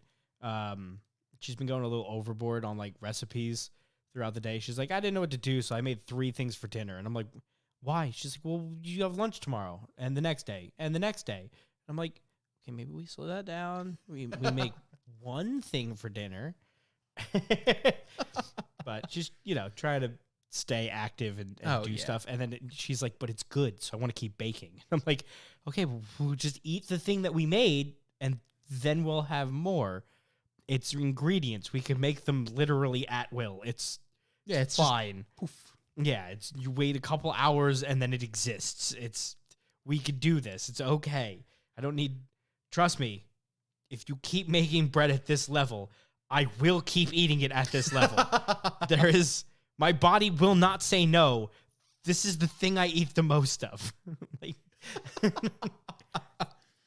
She's been going a little overboard on like recipes throughout the day. She's like, I didn't know what to do, so I made 3 things for dinner. And I'm like, why? She's like, well, you have lunch tomorrow and the next day and the next day. And I'm like, okay, maybe we slow that down. We make 1 thing for dinner. But just, try to stay active and do stuff. And then she's like, but it's good, so I want to keep baking. I'm like, okay, we'll just eat the thing that we made and then we'll have more. It's ingredients. We can make them literally at will. It's fine. Poof. Yeah, you wait a couple hours and then it exists. We could do this. It's okay. I don't need, trust me, if you keep making bread at this level, I will keep eating it at this level. My body will not say no. This is the thing I eat the most of.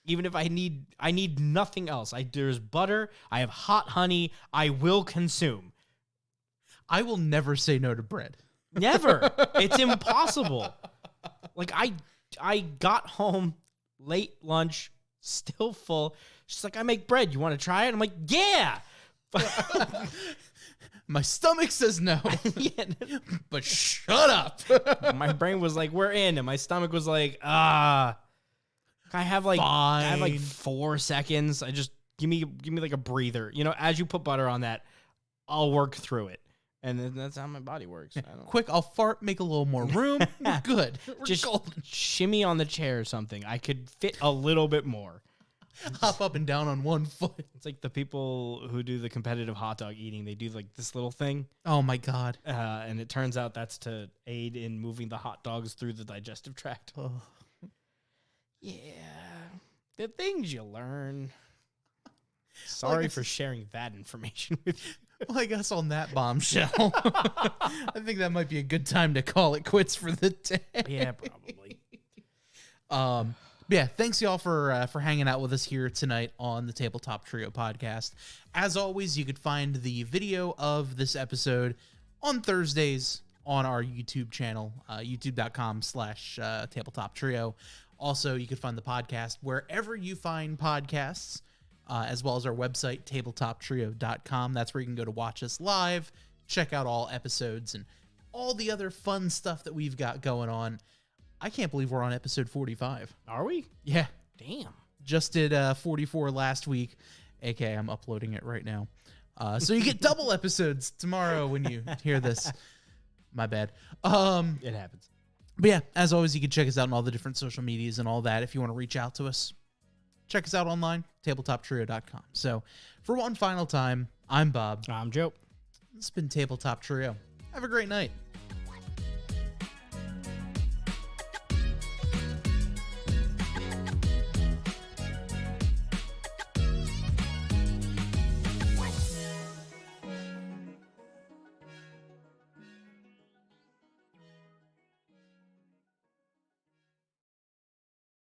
Even if I need nothing else. There's butter. I have hot honey. I will consume. I will never say no to bread. Never. It's impossible. Like I got home late lunch, still full. She's like, I make bread. You want to try it? I'm like, yeah. My stomach says no. Yeah. But shut up. My brain was like, we're in, and my stomach was like, I have like 4 seconds. I just give me like a breather. As you put butter on that, I'll work through it. And then that's how my body works. Quick, I'll fart, make a little more room. We're good. We're just golden. Shimmy on the chair or something. I could fit a little bit more. Hop up and down on 1 foot. It's like the people who do the competitive hot dog eating. They do like this little thing. Oh my God. And it turns out that's to aid in moving the hot dogs through the digestive tract. Oh. Yeah. The things you learn. Sorry for sharing that information with you. Well, I guess on that bombshell, I think that might be a good time to call it quits for the day. Yeah, probably. Yeah, thanks y'all for hanging out with us here tonight on the Tabletop Trio Podcast. As always, you could find the video of this episode on Thursdays on our YouTube channel, youtube.com/Tabletop Trio. Also, you could find the podcast wherever you find podcasts, as well as our website, tabletoptrio.com. That's where you can go to watch us live, check out all episodes, and all the other fun stuff that we've got going on. I can't believe we're on episode 45. Are we? Yeah. Damn. Just did 44 last week. AK, I'm uploading it right now. So you get double episodes tomorrow when you hear this. My bad. It happens. But yeah, as always, you can check us out on all the different social medias and all that. If you want to reach out to us, check us out online, tabletoptrio.com. So for one final time, I'm Bob. I'm Joe. This has been Tabletop Trio. Have a great night.